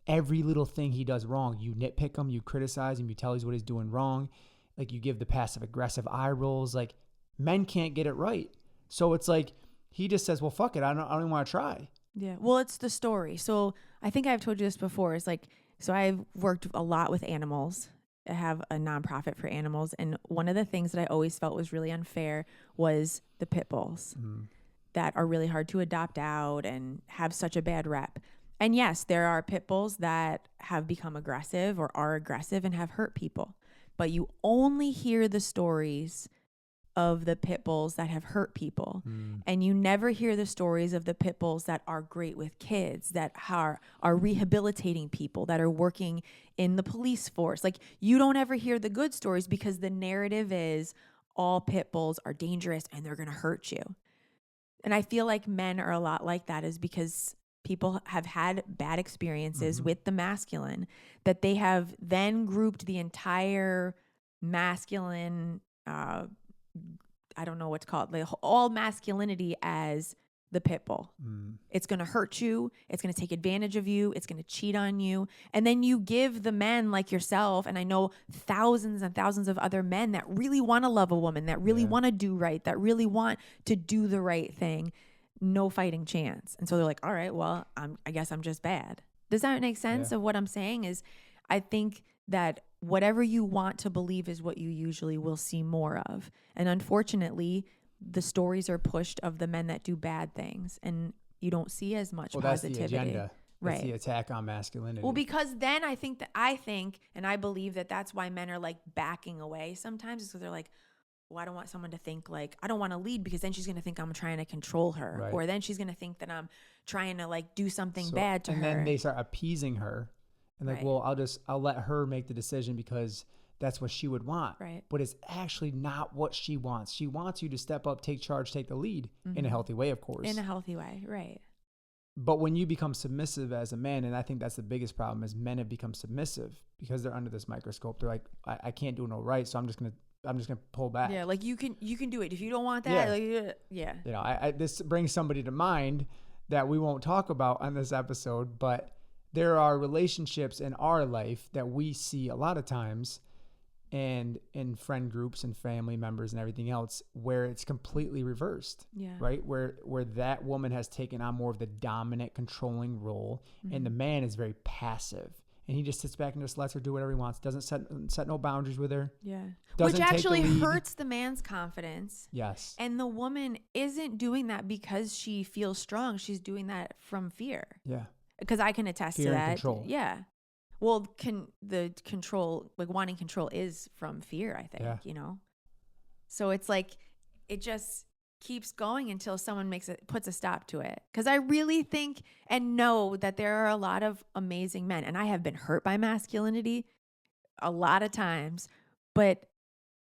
every little thing he does wrong. You nitpick him, you criticize him, you tell he's what he's doing wrong. Like you give the passive aggressive eye rolls. Like men can't get it right. So it's like, he just says, well, fuck it. I don't even want to try. Yeah. Well, it's the story. So I think I've told you this before. It's like, so I've worked a lot with animals. I have a nonprofit for animals. And one of the things that I always felt was really unfair was the pit bulls that are really hard to adopt out and have such a bad rep. And yes, there are pit bulls that have become aggressive or are aggressive and have hurt people. but you only hear the stories of the pit bulls that have hurt people. And you never hear the stories of the pit bulls that are great with kids, that are rehabilitating people, that are working in the police force. Like, you don't ever hear the good stories because the narrative is all pit bulls are dangerous and they're going to hurt you. And I feel like men are a lot like that, is because people have had bad experiences with the masculine, that they have then grouped the entire masculine, I don't know what's called, like all masculinity as the pit bull. It's going to hurt you. It's going to take advantage of you. It's going to cheat on you. And then you give the men like yourself, and I know thousands and thousands of other men that really want to love a woman, that really want to do right, that really want to do the right thing, no fighting chance. And so they're like, all right, well, I guess I'm just bad. Does that make sense of what I'm saying? Is I think that whatever you want to believe is what you usually will see more of. And unfortunately, the stories are pushed of the men that do bad things, and you don't see as much positivity. That's the agenda. Right. That's the attack on masculinity. Well, because then I think and I believe that that's why men are like backing away sometimes, because they're like, well, I don't want someone to think like, I don't want to lead because then she's going to think I'm trying to control her. Right. Or then she's going to think that I'm trying to like do something bad to her. And then they start appeasing her. And like, well, I'll let her make the decision because that's what she would want. Right. But it's actually not what she wants. She wants you to step up, take charge, take the lead in a healthy way, of course. In a healthy way, right. But when you become submissive as a man, and I think that's the biggest problem, is men have become submissive because they're under this microscope. They're like, I can't do no right, so I'm just gonna pull back. Yeah, like you can do it if you don't want that. You know, this brings somebody to mind that we won't talk about on this episode, but there are relationships in our life that we see a lot of times, and in friend groups and family members and everything else, where it's completely reversed. Yeah. Right? Where that woman has taken on more of the dominant, controlling role, and the man is very passive. And he just sits back and just lets her do whatever he wants. Doesn't set no boundaries with her. Yeah. Which actually hurts the man's confidence. Yes. And the woman isn't doing that because she feels strong. She's doing that from fear. Yeah. Because I can attest fear to that. And control. Yeah. Well, the control, like wanting control is from fear, I think, you know? So it's like, it just keeps going until someone puts a stop to it. Because I really think and know that there are a lot of amazing men, and I have been hurt by masculinity a lot of times, but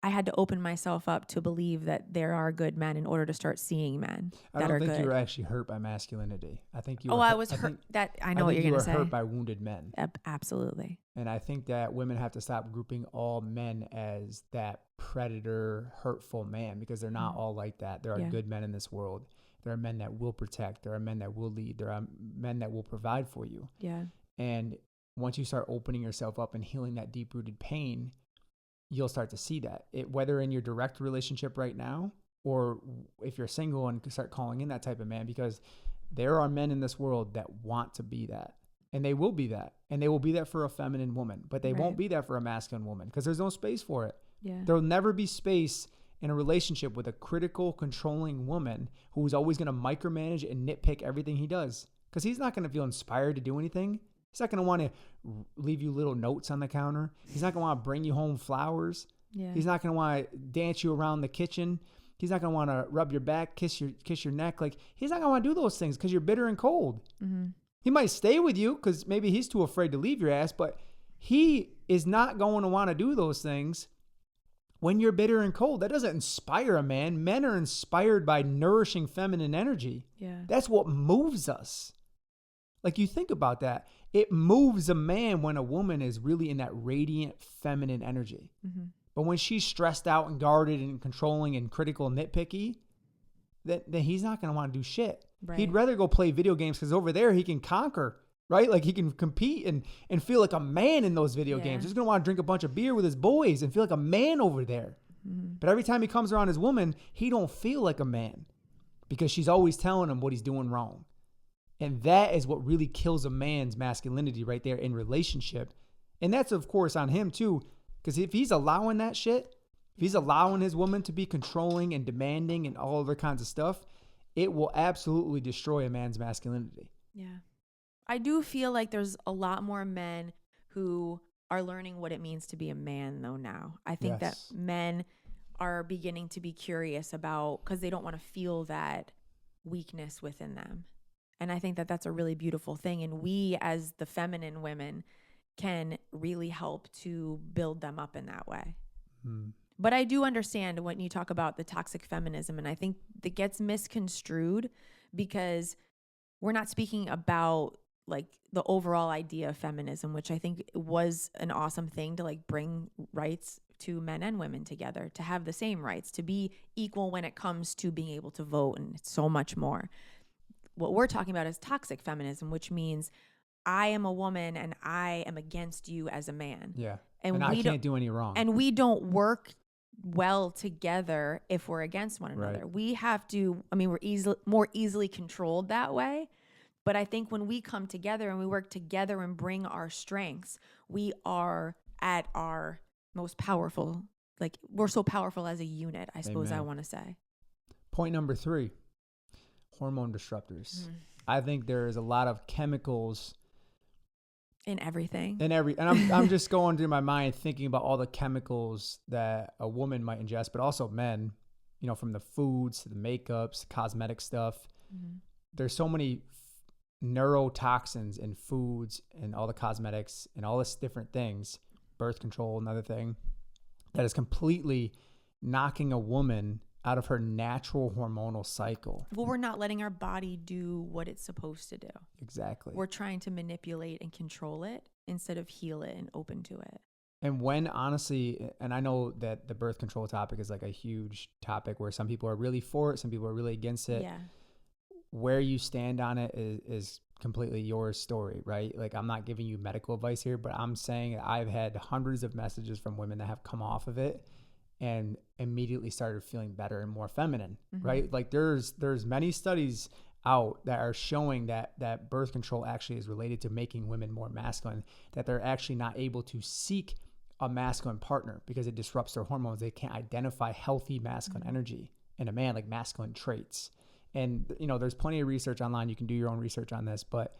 I had to open myself up to believe that there are good men in order to start seeing men that are good. I don't think you were actually hurt by masculinity. I think you were I was hurt. I know what you're going to say. You were hurt by wounded men. Absolutely. And I think that women have to stop grouping all men as that predator, hurtful man, because they're not all like that. There are good men in this world. There are men that will protect. There are men that will lead. There are men that will provide for you. Yeah. And once you start opening yourself up and healing that deep-rooted pain, you'll start to see that, whether in your direct relationship right now, or if you're single and start calling in that type of man, because there are men in this world that want to be that, and they will be that, and they will be that for a feminine woman, but they won't be that for a masculine woman, because there's no space for it. Yeah. There'll never be space in a relationship with a critical, controlling woman who's always going to micromanage and nitpick everything he does, because he's not going to feel inspired to do anything. He's not going to want to leave you little notes on the counter. He's not going to want to bring you home flowers. Yeah. He's not going to want to dance you around the kitchen. He's not going to want to rub your back, kiss your neck. Like, he's not going to want to do those things because you're bitter and cold. Mm-hmm. He might stay with you because maybe he's too afraid to leave your ass, but he is not going to want to do those things when you're bitter and cold. That doesn't inspire a man. Men are inspired by nourishing feminine energy. Yeah. That's what moves us. Like, you think about that. It moves a man when a woman is really in that radiant feminine energy. Mm-hmm. But when she's stressed out and guarded and controlling and critical and nitpicky, then he's not going to want to do shit. Right. He'd rather go play video games because over there he can conquer, right? Like, he can compete and feel like a man in those video games. He's going to want to drink a bunch of beer with his boys and feel like a man over there. Mm-hmm. But every time he comes around his woman, he don't feel like a man because she's always telling him what he's doing wrong. And that is what really kills a man's masculinity right there in relationship. And that's, of course, on him too. Because if he's allowing that shit, if he's allowing his woman to be controlling and demanding and all other kinds of stuff, it will absolutely destroy a man's masculinity. Yeah. I do feel like there's a lot more men who are learning what it means to be a man though now. I think that Yes. men are beginning to be curious about, because they don't want to feel that weakness within them. And I think that that's a really beautiful thing. And we, as the feminine women, can really help to build them up in that way. Mm. But I do understand when you talk about the toxic feminism, and I think that gets misconstrued because we're not speaking about like the overall idea of feminism, which I think was an awesome thing to like bring rights to men and women together, to have the same rights, to be equal when it comes to being able to vote and so much more. What we're talking about is toxic feminism, which means I am a woman and I am against you as a man. Yeah. And I we can't do any wrong. and we don't work well together if we're against one another. Right. We have to, I mean, we're more easily controlled that way. But I think when we come together and we work together and bring our strengths, we are at our most powerful. Like, we're so powerful as a unit, I suppose. Amen. I want to say. Point number 3, hormone disruptors. I think there is a lot of chemicals in everything. and I'm just going through my mind thinking about all the chemicals that a woman might ingest, but also men, you know, from the foods to the makeups, cosmetic stuff. Mm-hmm. There's so many neurotoxins in foods and all the cosmetics and all this different things, birth control, another thing, that is completely knocking a woman out of her natural hormonal cycle. Well, we're not letting our body do what it's supposed to do. Exactly. We're trying to manipulate and control it instead of heal it and open to it. And when honestly, and I know that the birth control topic is like a huge topic where some people are really for it, some people are really against it. Yeah. Where you stand on it is completely your story, right? Like, I'm not giving you medical advice here, but I'm saying I've had hundreds of messages from women that have come off of it and immediately started feeling better and more feminine, right? Like, there's many studies out that are showing that birth control actually is related to making women more masculine, that they're actually not able to seek a masculine partner because it disrupts their hormones. They can't identify healthy masculine energy in a man, like masculine traits. And, you know, there's plenty of research online. You can do your own research on this, but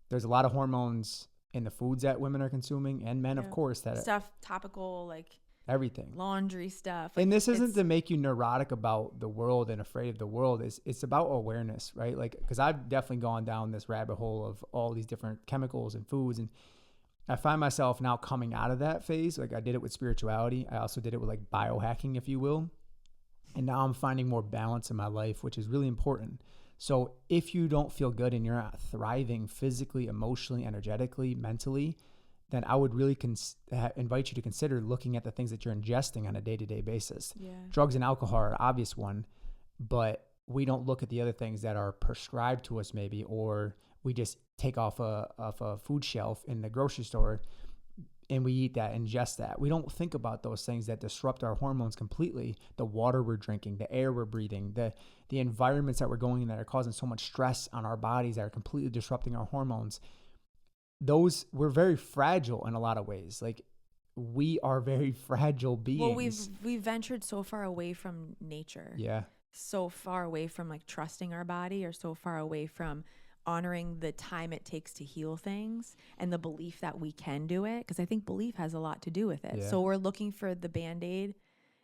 there's a lot of hormones in the foods that women are consuming, and men, of course, that stuff, topical, like everything, laundry stuff. And this isn't to make you neurotic about the world and afraid of the world. It's about awareness, right? Like, because I've definitely gone down this rabbit hole of all these different chemicals and foods, and I find myself now coming out of that phase. Like, I did it with spirituality. I also did it with like biohacking, if you will. And now I'm finding more balance in my life, which is really important. So if you don't feel good and you're not thriving physically, emotionally, energetically, mentally, then I would really invite you to consider looking at the things that you're ingesting on a day-to-day basis. Yeah. Drugs and alcohol are an obvious one, but we don't look at the other things that are prescribed to us maybe, or we just take off a food shelf in the grocery store and we eat that, ingest that. We don't think about those things that disrupt our hormones completely. The water we're drinking, the air we're breathing, the environments that we're going in that are causing so much stress on our bodies that are completely disrupting our hormones. Those, we're very fragile in a lot of ways. Like, we are very fragile beings. Well, we've ventured so far away from nature. Yeah. So far away from like trusting our body, or so far away from honoring the time it takes to heal things and the belief that we can do it. Because I think belief has a lot to do with it. Yeah. So we're looking for the Band-Aid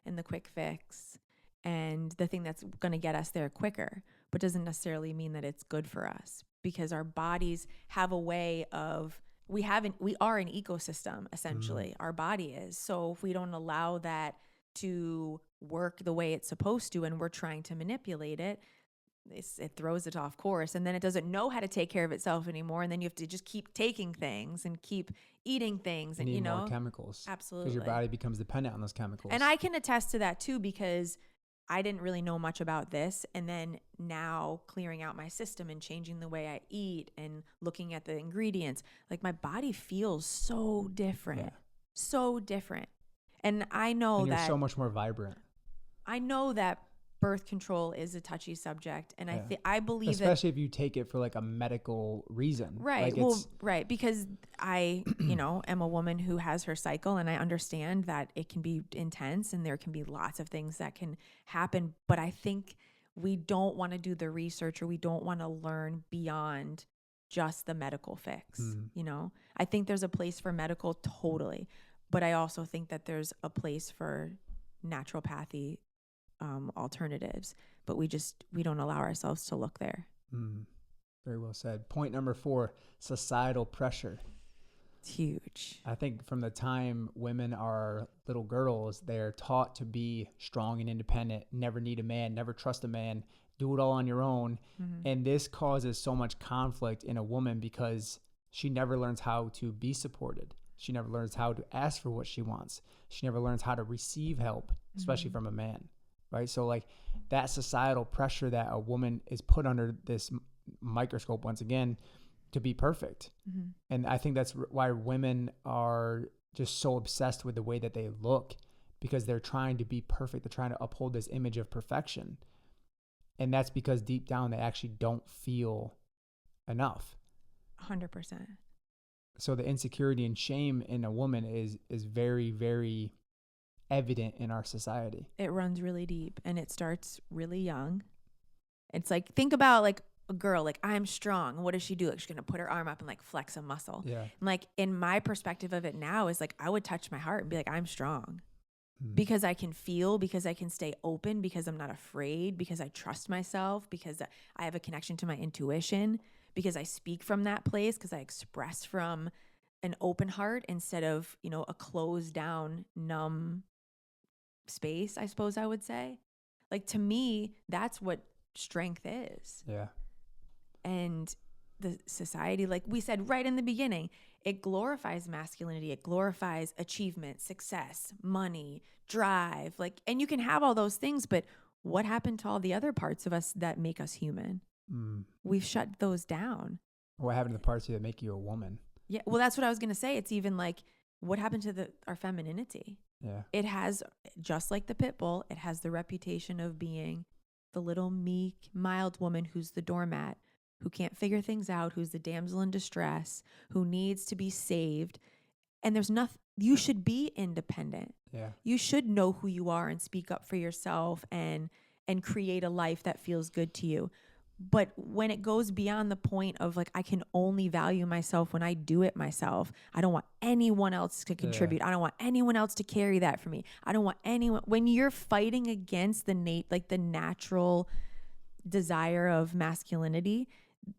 and the quick fix and the thing that's going to get us there quicker, but doesn't necessarily mean that it's good for us, because our bodies have a way of, we are an ecosystem, essentially. Our body is. So if we don't allow that to work the way it's supposed to, and we're trying to manipulate it, it throws it off course, and then it doesn't know how to take care of itself anymore, and then you have to just keep taking things and keep eating things, and you need more chemicals. Absolutely, because your body becomes dependent on those chemicals. And I can attest to that too, because I didn't really know much about this, and then now clearing out my system and changing the way I eat and looking at the ingredients, like, my body feels so different, so different. And I know you're that so much more vibrant. I know that birth control is a touchy subject, and I believe especially if you take it for like a medical reason, right? Right, because I am a woman who has her cycle, and I understand that it can be intense and there can be lots of things that can happen, but I think we don't want to do the research, or we don't want to learn beyond just the medical fix. You know, I think there's a place for medical, totally, but I also think that there's a place for naturopathy alternatives, but we don't allow ourselves to look there. Very well said. Point number 4, societal pressure. It's huge. I think from the time women are little girls, they're taught to be strong and independent, never need a man, never trust a man, do it all on your own. And this causes so much conflict in a woman because she never learns how to be supported. She never learns how to ask for what she wants. She never learns how to receive help, especially from a man, right? So like that societal pressure that a woman is put under this microscope once again to be perfect. And I think that's why women are just so obsessed with the way that they look, because they're trying to be perfect. They're trying to uphold this image of perfection. And that's because deep down, they actually don't feel enough. 100%. So the insecurity and shame in a woman is very, very evident in our society. It runs really deep and it starts really young. It's like, think about like a girl, like I'm strong. What does she do? Like she's going to put her arm up and like flex a muscle. Yeah. And like in my perspective of it now is like, I would touch my heart and be like, I'm strong because I can feel, because I can stay open, because I'm not afraid, because I trust myself, because I have a connection to my intuition, because I speak from that place, because I express from an open heart instead of, you know, a closed down, numb space, I suppose I would say. Like to me, that's what strength is. Yeah. And the society, like we said right in the beginning, it glorifies masculinity. It glorifies achievement, success, money, drive. Like, and you can have all those things, but what happened to all the other parts of us that make us human? We've shut those down. What happened to the parts of you that make you a woman? Yeah. Well, that's what I was going to say. It's even like, what happened to our femininity? Yeah. It has, just like the pit bull, it has the reputation of being the little meek, mild woman who's the doormat, who can't figure things out, who's the damsel in distress, who needs to be saved. And there's nothing, you should be independent. Yeah. You should know who you are and speak up for yourself and create a life that feels good to you. But when it goes beyond the point of like, I can only value myself when I do it myself. I don't want anyone else to contribute. I don't want anyone else to carry that for me. I don't want anyone, when you're fighting against the natural desire of masculinity,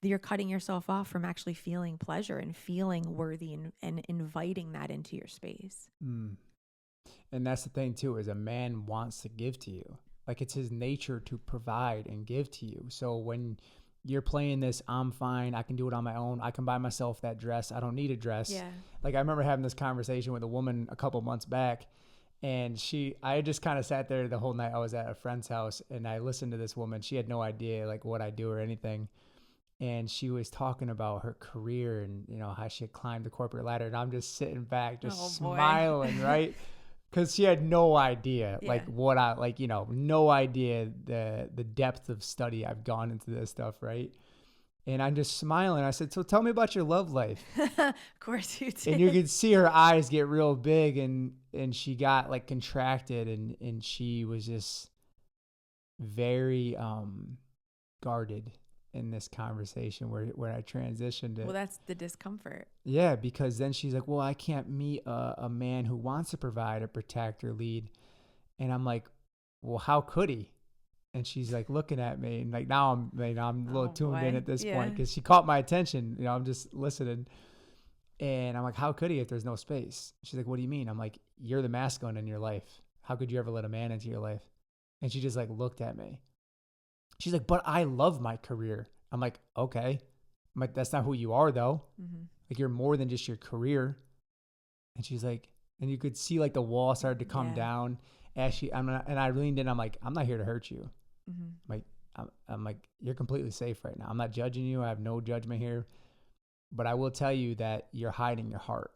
you're cutting yourself off from actually feeling pleasure and feeling worthy and inviting that into your space. And that's the thing too, is a man wants to give to you. Like it's his nature to provide and give to you. So when you're playing this, I'm fine, I can do it on my own, I can buy myself that dress, I don't need a dress. Yeah. Like I remember having this conversation with a woman a couple months back, and I just kind of sat there the whole night. I was at a friend's house and I listened to this woman. She had no idea like what I do or anything. And she was talking about her career and, you know, how she had climbed the corporate ladder. And I'm just sitting back, just smiling, right? Because she had no idea, like what no idea the depth of study I've gone into this stuff, right? And I'm just smiling. I said, so tell me about your love life. Of course you did. And you could see her eyes get real big and she got like contracted and she was just very guarded in this conversation where I transitioned it. Well, that's the discomfort. Yeah, because then she's like, well, I can't meet a man who wants to provide or protect or lead. And I'm like, well, how could he? And she's like looking at me and like now I'm a little tuned in at this point because she caught my attention. You know, I'm just listening. And I'm like, how could he if there's no space? She's like, what do you mean? I'm like, you're the masculine in your life. How could you ever let a man into your life? And she just like looked at me. She's like, but I love my career. I'm like, okay. I'm like, that's not who you are though. Like you're more than just your career. And she's like, and you could see like the wall started to come down as and I leaned in. I'm like, I'm not here to hurt you. I'm like, you're completely safe right now. I'm not judging you. I have no judgment here, but I will tell you that you're hiding your heart.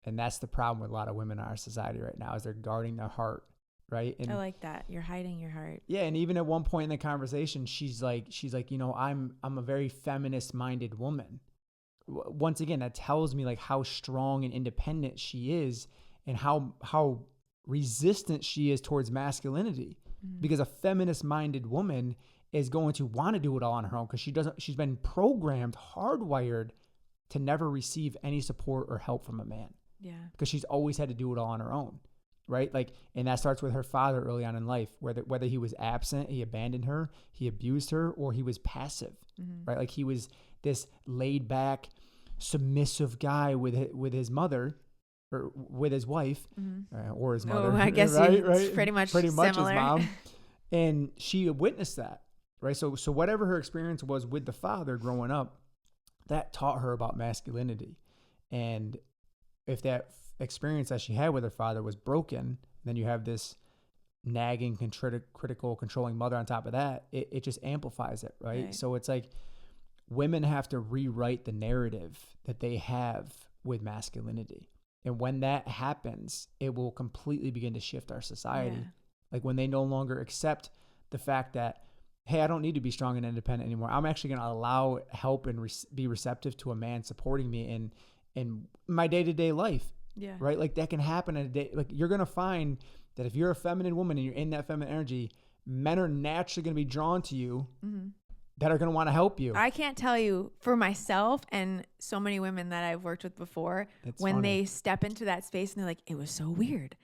And that's the problem with a lot of women in our society right now is they're guarding their heart. Right. And I like that. You're hiding your heart. Yeah. And even at one point in the conversation, she's like, you know, I'm a very feminist minded woman. Once again, that tells me like how strong and independent she is and how resistant she is towards masculinity, because a feminist minded woman is going to want to do it all on her own because she's been programmed, hardwired to never receive any support or help from a man. Yeah. Because she's always had to do it all on her own. Right? Like, and that starts with her father early on in life, whether he was absent, he abandoned her, he abused her, or he was passive, right? Like he was this laid back, submissive guy with his mother or with his wife or his mother. Oh, I guess right? It's pretty much similar. His mom. And she witnessed that, right? So whatever her experience was with the father growing up, that taught her about masculinity. And if that experience that she had with her father was broken, then you have this nagging, critical, controlling mother on top of that, it just amplifies it, right? So it's like women have to rewrite the narrative that they have with masculinity. And when that happens, it will completely begin to shift our society. Yeah. Like when they no longer accept the fact that, hey, I don't need to be strong and independent anymore. I'm actually going to allow help and be receptive to a man supporting me in my day-to-day life. Yeah. Right. Like that can happen in a day. Like you're going to find that if you're a feminine woman and you're in that feminine energy, men are naturally going to be drawn to you that are going to want to help you. I can't tell you for myself and so many women that I've worked with before, when they step into that space and they're like, it was so weird.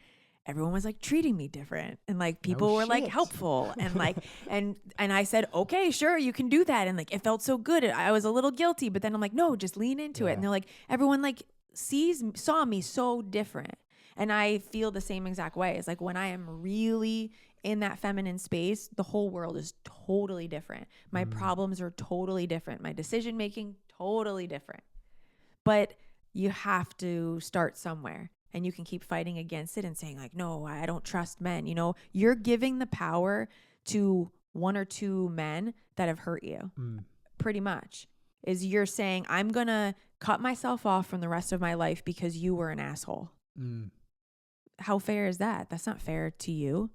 Everyone was like treating me different and like people were like helpful and like, and I said, okay, sure. You can do that. And like, it felt so good. I was a little guilty, but then I'm like, no, just lean into it. And they're like, everyone like saw me so different. And I feel the same exact way. It's like when I am really in that feminine space, the whole world is totally different. My problems are totally different. My decision making, totally different. But you have to start somewhere. And you can keep fighting against it and saying like, no, I don't trust men. You know, you're giving the power to one or two men that have hurt you. Pretty much. Is you're saying, I'm going to cut myself off from the rest of my life because you were an asshole. How fair is that? That's not fair to you.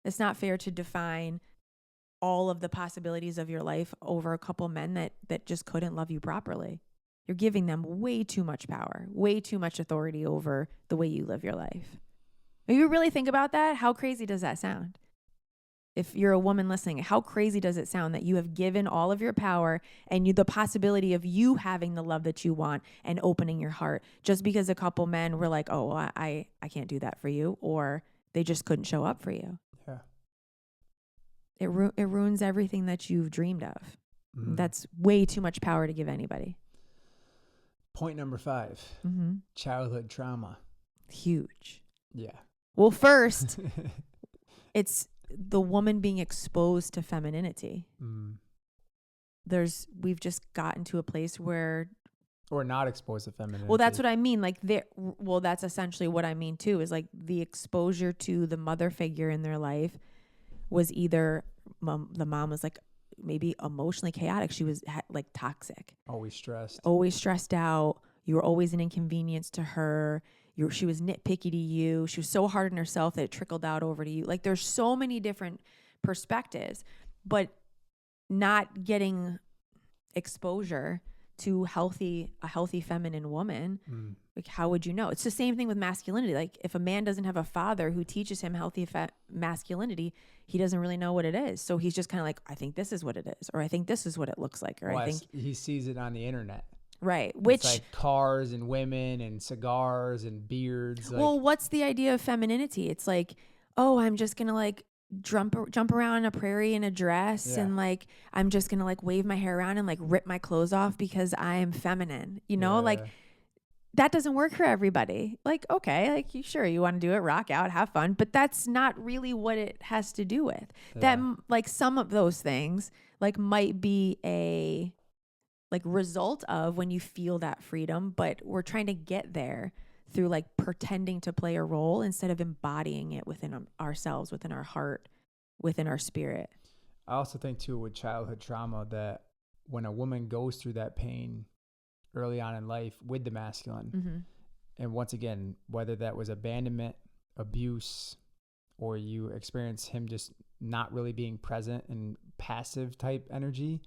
It's not fair to define all of the possibilities of your life over a couple men that just couldn't love you properly. You're giving them way too much power, way too much authority over the way you live your life. If you really think about that, how crazy does that sound? If you're a woman listening, how crazy does it sound that you have given all of your power and the possibility of you having the love that you want and opening your heart just because a couple men were like, oh, I can't do that for you, or they just couldn't show up for you. Yeah. It ruins everything that you've dreamed of. That's way too much power to give anybody. Point number 5, childhood trauma. Huge. Yeah. Well, first, it's the woman being exposed to femininity. We've just gotten to a place where, or not exposed to femininity. Well, that's what I mean. Like, that's essentially what I mean too. Is like the exposure to the mother figure in their life was either the mom was like maybe emotionally chaotic. She was like toxic. Always stressed out. You were always an inconvenience to her. She was nitpicky to you. She was so hard on herself that it trickled out over to you. Like there's so many different perspectives, but not getting exposure to a healthy feminine woman. Like how would you know? It's the same thing with masculinity. Like if a man doesn't have a father who teaches him healthy masculinity, he doesn't really know what it is. So he's just kind of like, I think this is what it is, or I think this is what it looks like, or I think he sees it on the internet. Right. Which it's like cars and women and cigars and beards. Well, what's the idea of femininity? It's like, oh, I'm just going to like jump around a prairie in a dress and like, I'm just going to like wave my hair around and like rip my clothes off because I am feminine, you know, like that doesn't work for everybody. Like, okay, like sure, you want to do it, rock out, have fun, but that's not really what it has to do with. That like some of those things like might be a like result of when you feel that freedom, but we're trying to get there through like pretending to play a role instead of embodying it within ourselves, within our heart, within our spirit. I also think too with childhood trauma that when a woman goes through that pain early on in life with the masculine, and once again, whether that was abandonment, abuse, or you experience him just not really being present and passive type energy,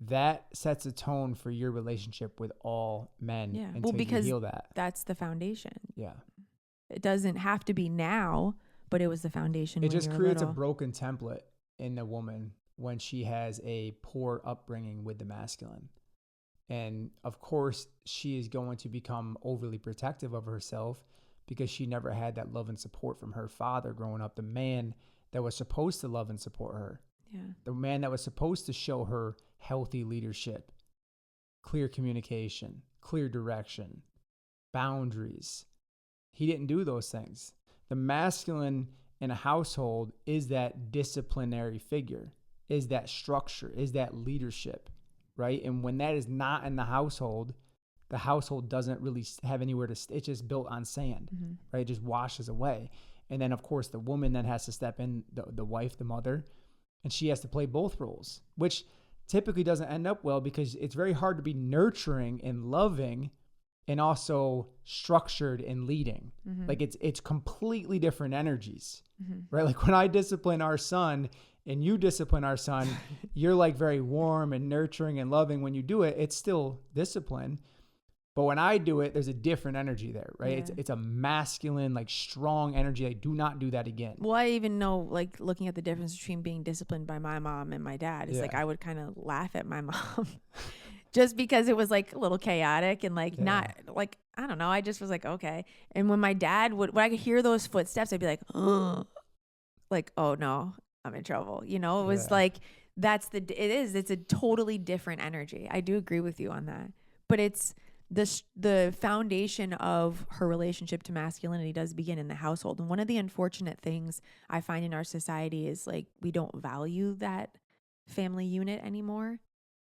that sets a tone for your relationship with all men until you heal that. That's the foundation. Yeah. It doesn't have to be now, but it was the foundation. It just creates a broken template in the woman when she has a poor upbringing with the masculine. And of course, she is going to become overly protective of herself because she never had that love and support from her father growing up, the man that was supposed to love and support her. Yeah. The man that was supposed to show her healthy leadership, clear communication, clear direction, boundaries. He didn't do those things. The masculine in a household is that disciplinary figure, is that structure, is that leadership, right? And when that is not in the household doesn't really have anywhere to it's just built on sand, right? It just washes away. And then, of course, the woman then has to step in, the wife, the mother, and she has to play both roles, which typically doesn't end up well because it's very hard to be nurturing and loving and also structured and leading. Like it's completely different energies, right? Like when I discipline our son and you discipline our son, you're like very warm and nurturing and loving. When you do it, it's still discipline. But when I do it, there's a different energy there, right? Yeah. It's a masculine, like strong energy. Like, do not do that again. Well, I even know, like, looking at the difference between being disciplined by my mom and my dad is like, I would kind of laugh at my mom just because it was like a little chaotic and like not like, I don't know. I just was like, okay. And when my dad when I could hear those footsteps, I'd be like, oh, like, oh no, I'm in trouble. You know, it was like, it's a totally different energy. I do agree with you on that, but it's, the foundation of her relationship to masculinity does begin in the household. And one of the unfortunate things I find in our society is like we don't value that family unit anymore.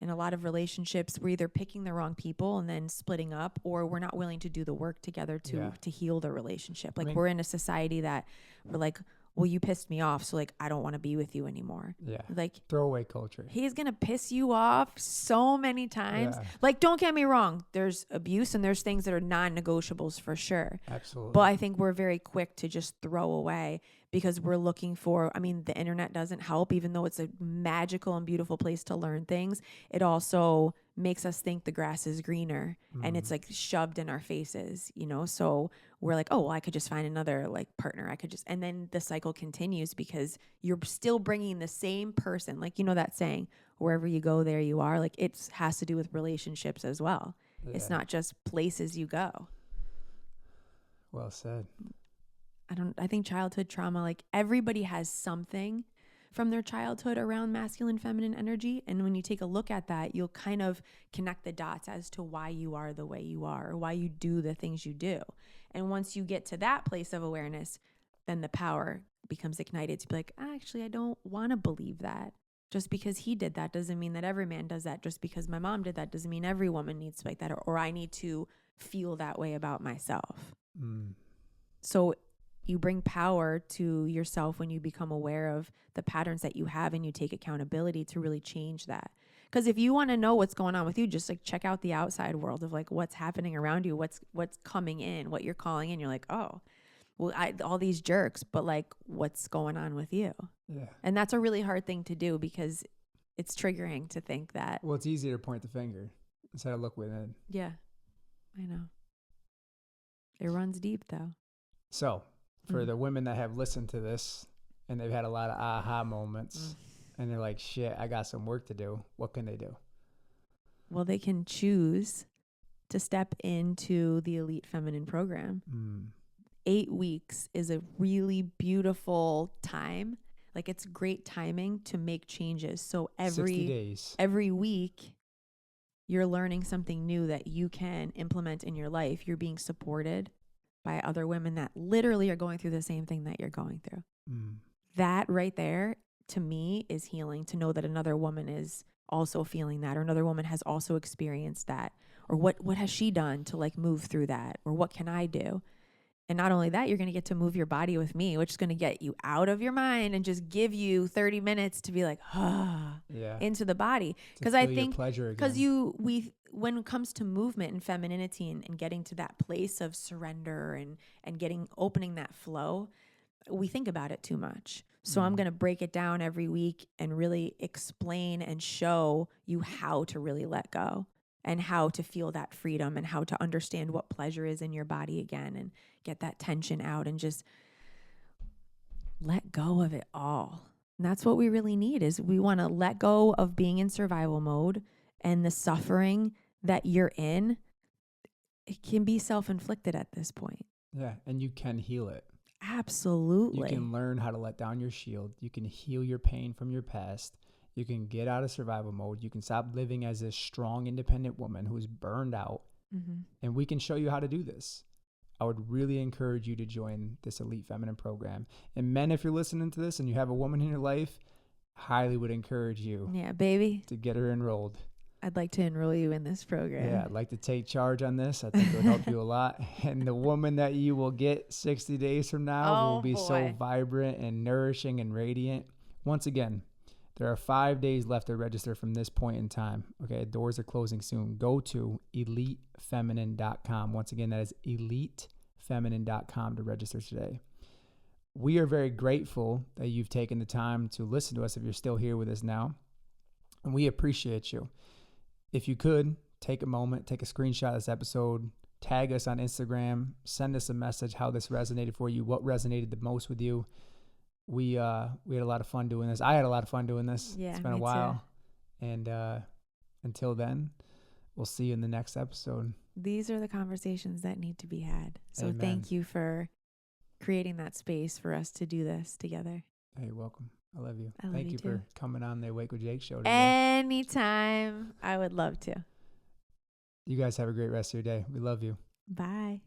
In a lot of relationships, we're either picking the wrong people and then splitting up, or we're not willing to do the work together to heal the relationship. Like we're in a society that we're like, well, you pissed me off, so like I don't want to be with you anymore. Yeah. Like throwaway culture. He's going to piss you off so many times. Yeah. Like, don't get me wrong. There's abuse and there's things that are non-negotiables for sure. Absolutely. But I think we're very quick to just throw away because we're looking for, I mean, the internet doesn't help, even though it's a magical and beautiful place to learn things. It also makes us think the grass is greener and it's like shoved in our faces, you know? So we're like, oh, well, I could just find another like partner. And then the cycle continues because you're still bringing the same person. Like, you know, that saying, wherever you go, there you are. Like it has to do with relationships as well. Yeah. It's not just places you go. Well said. I think childhood trauma, like everybody has something from their childhood around masculine, feminine energy. And when you take a look at that, you'll kind of connect the dots as to why you are the way you are or why you do the things you do. And once you get to that place of awareness, then the power becomes ignited to be like, actually, I don't want to believe that. Just because he did that doesn't mean that every man does that. Just because my mom did that doesn't mean every woman needs to like that, or I need to feel that way about myself. So you bring power to yourself when you become aware of the patterns that you have and you take accountability to really change that. Because if you want to know what's going on with you, just like check out the outside world of like what's happening around you, what's coming in, what you're calling in. You're like, oh, well, all these jerks, but like what's going on with you? Yeah. And that's a really hard thing to do because it's triggering to think that. Well, it's easier to point the finger instead of look within. Yeah, I know. It runs deep though. So for the women that have listened to this and they've had a lot of aha moments and they're like, shit, I got some work to do. What can they do? Well, they can choose to step into the Elite Feminine program. 8 weeks is a really beautiful time. Like it's great timing to make changes. So 60 days. Every week you're learning something new that you can implement in your life. You're being supported by other women that literally are going through the same thing that you're going through. That right there, to me, is healing, to know that another woman is also feeling that, or another woman has also experienced that, or what has she done to like move through that, or what can I do? And not only that, you're going to get to move your body with me, which is going to get you out of your mind and just give you 30 minutes to be like, into the body. Because I think, because when it comes to movement and femininity and getting to that place of surrender and opening that flow, we think about it too much. So I'm going to break it down every week and really explain and show you how to really let go and how to feel that freedom and how to understand what pleasure is in your body again and get that tension out and just let go of it all. And that's what we really need is we want to let go of being in survival mode and the suffering that you're in. It can be self-inflicted at this point. Yeah. And you can heal it. Absolutely. You can learn how to let down your shield. You can heal your pain from your past. You can get out of survival mode. You can stop living as a strong, independent woman who's burned out. And we can show you how to do this. I would really encourage you to join this Elite Feminine program. And men, if you're listening to this and you have a woman in your life, highly would encourage you. Yeah, baby. To get her enrolled. I'd like to enroll you in this program. Yeah, I'd like to take charge on this. I think it would help you a lot. And the woman that you will get 60 days from now will be so vibrant and nourishing and radiant. Once again, there are 5 days left to register from this point in time. Okay, doors are closing soon. Go to elitefeminine.com. Once again, that is elitefeminine.com to register today. We are very grateful that you've taken the time to listen to us if you're still here with us now. And we appreciate you. If you could, take a moment, take a screenshot of this episode, tag us on Instagram, send us a message how this resonated for you, what resonated the most with you. We had a lot of fun doing this. I had a lot of fun doing this. Yeah, it's been a while. Too. And until then, we'll see you in the next episode. These are the conversations that need to be had. So Amen. Thank you for creating that space for us to do this together. Hey, you're welcome. I love you. Thank you for coming on the Awake with Jake show today. Anytime. I would love to. You guys have a great rest of your day. We love you. Bye.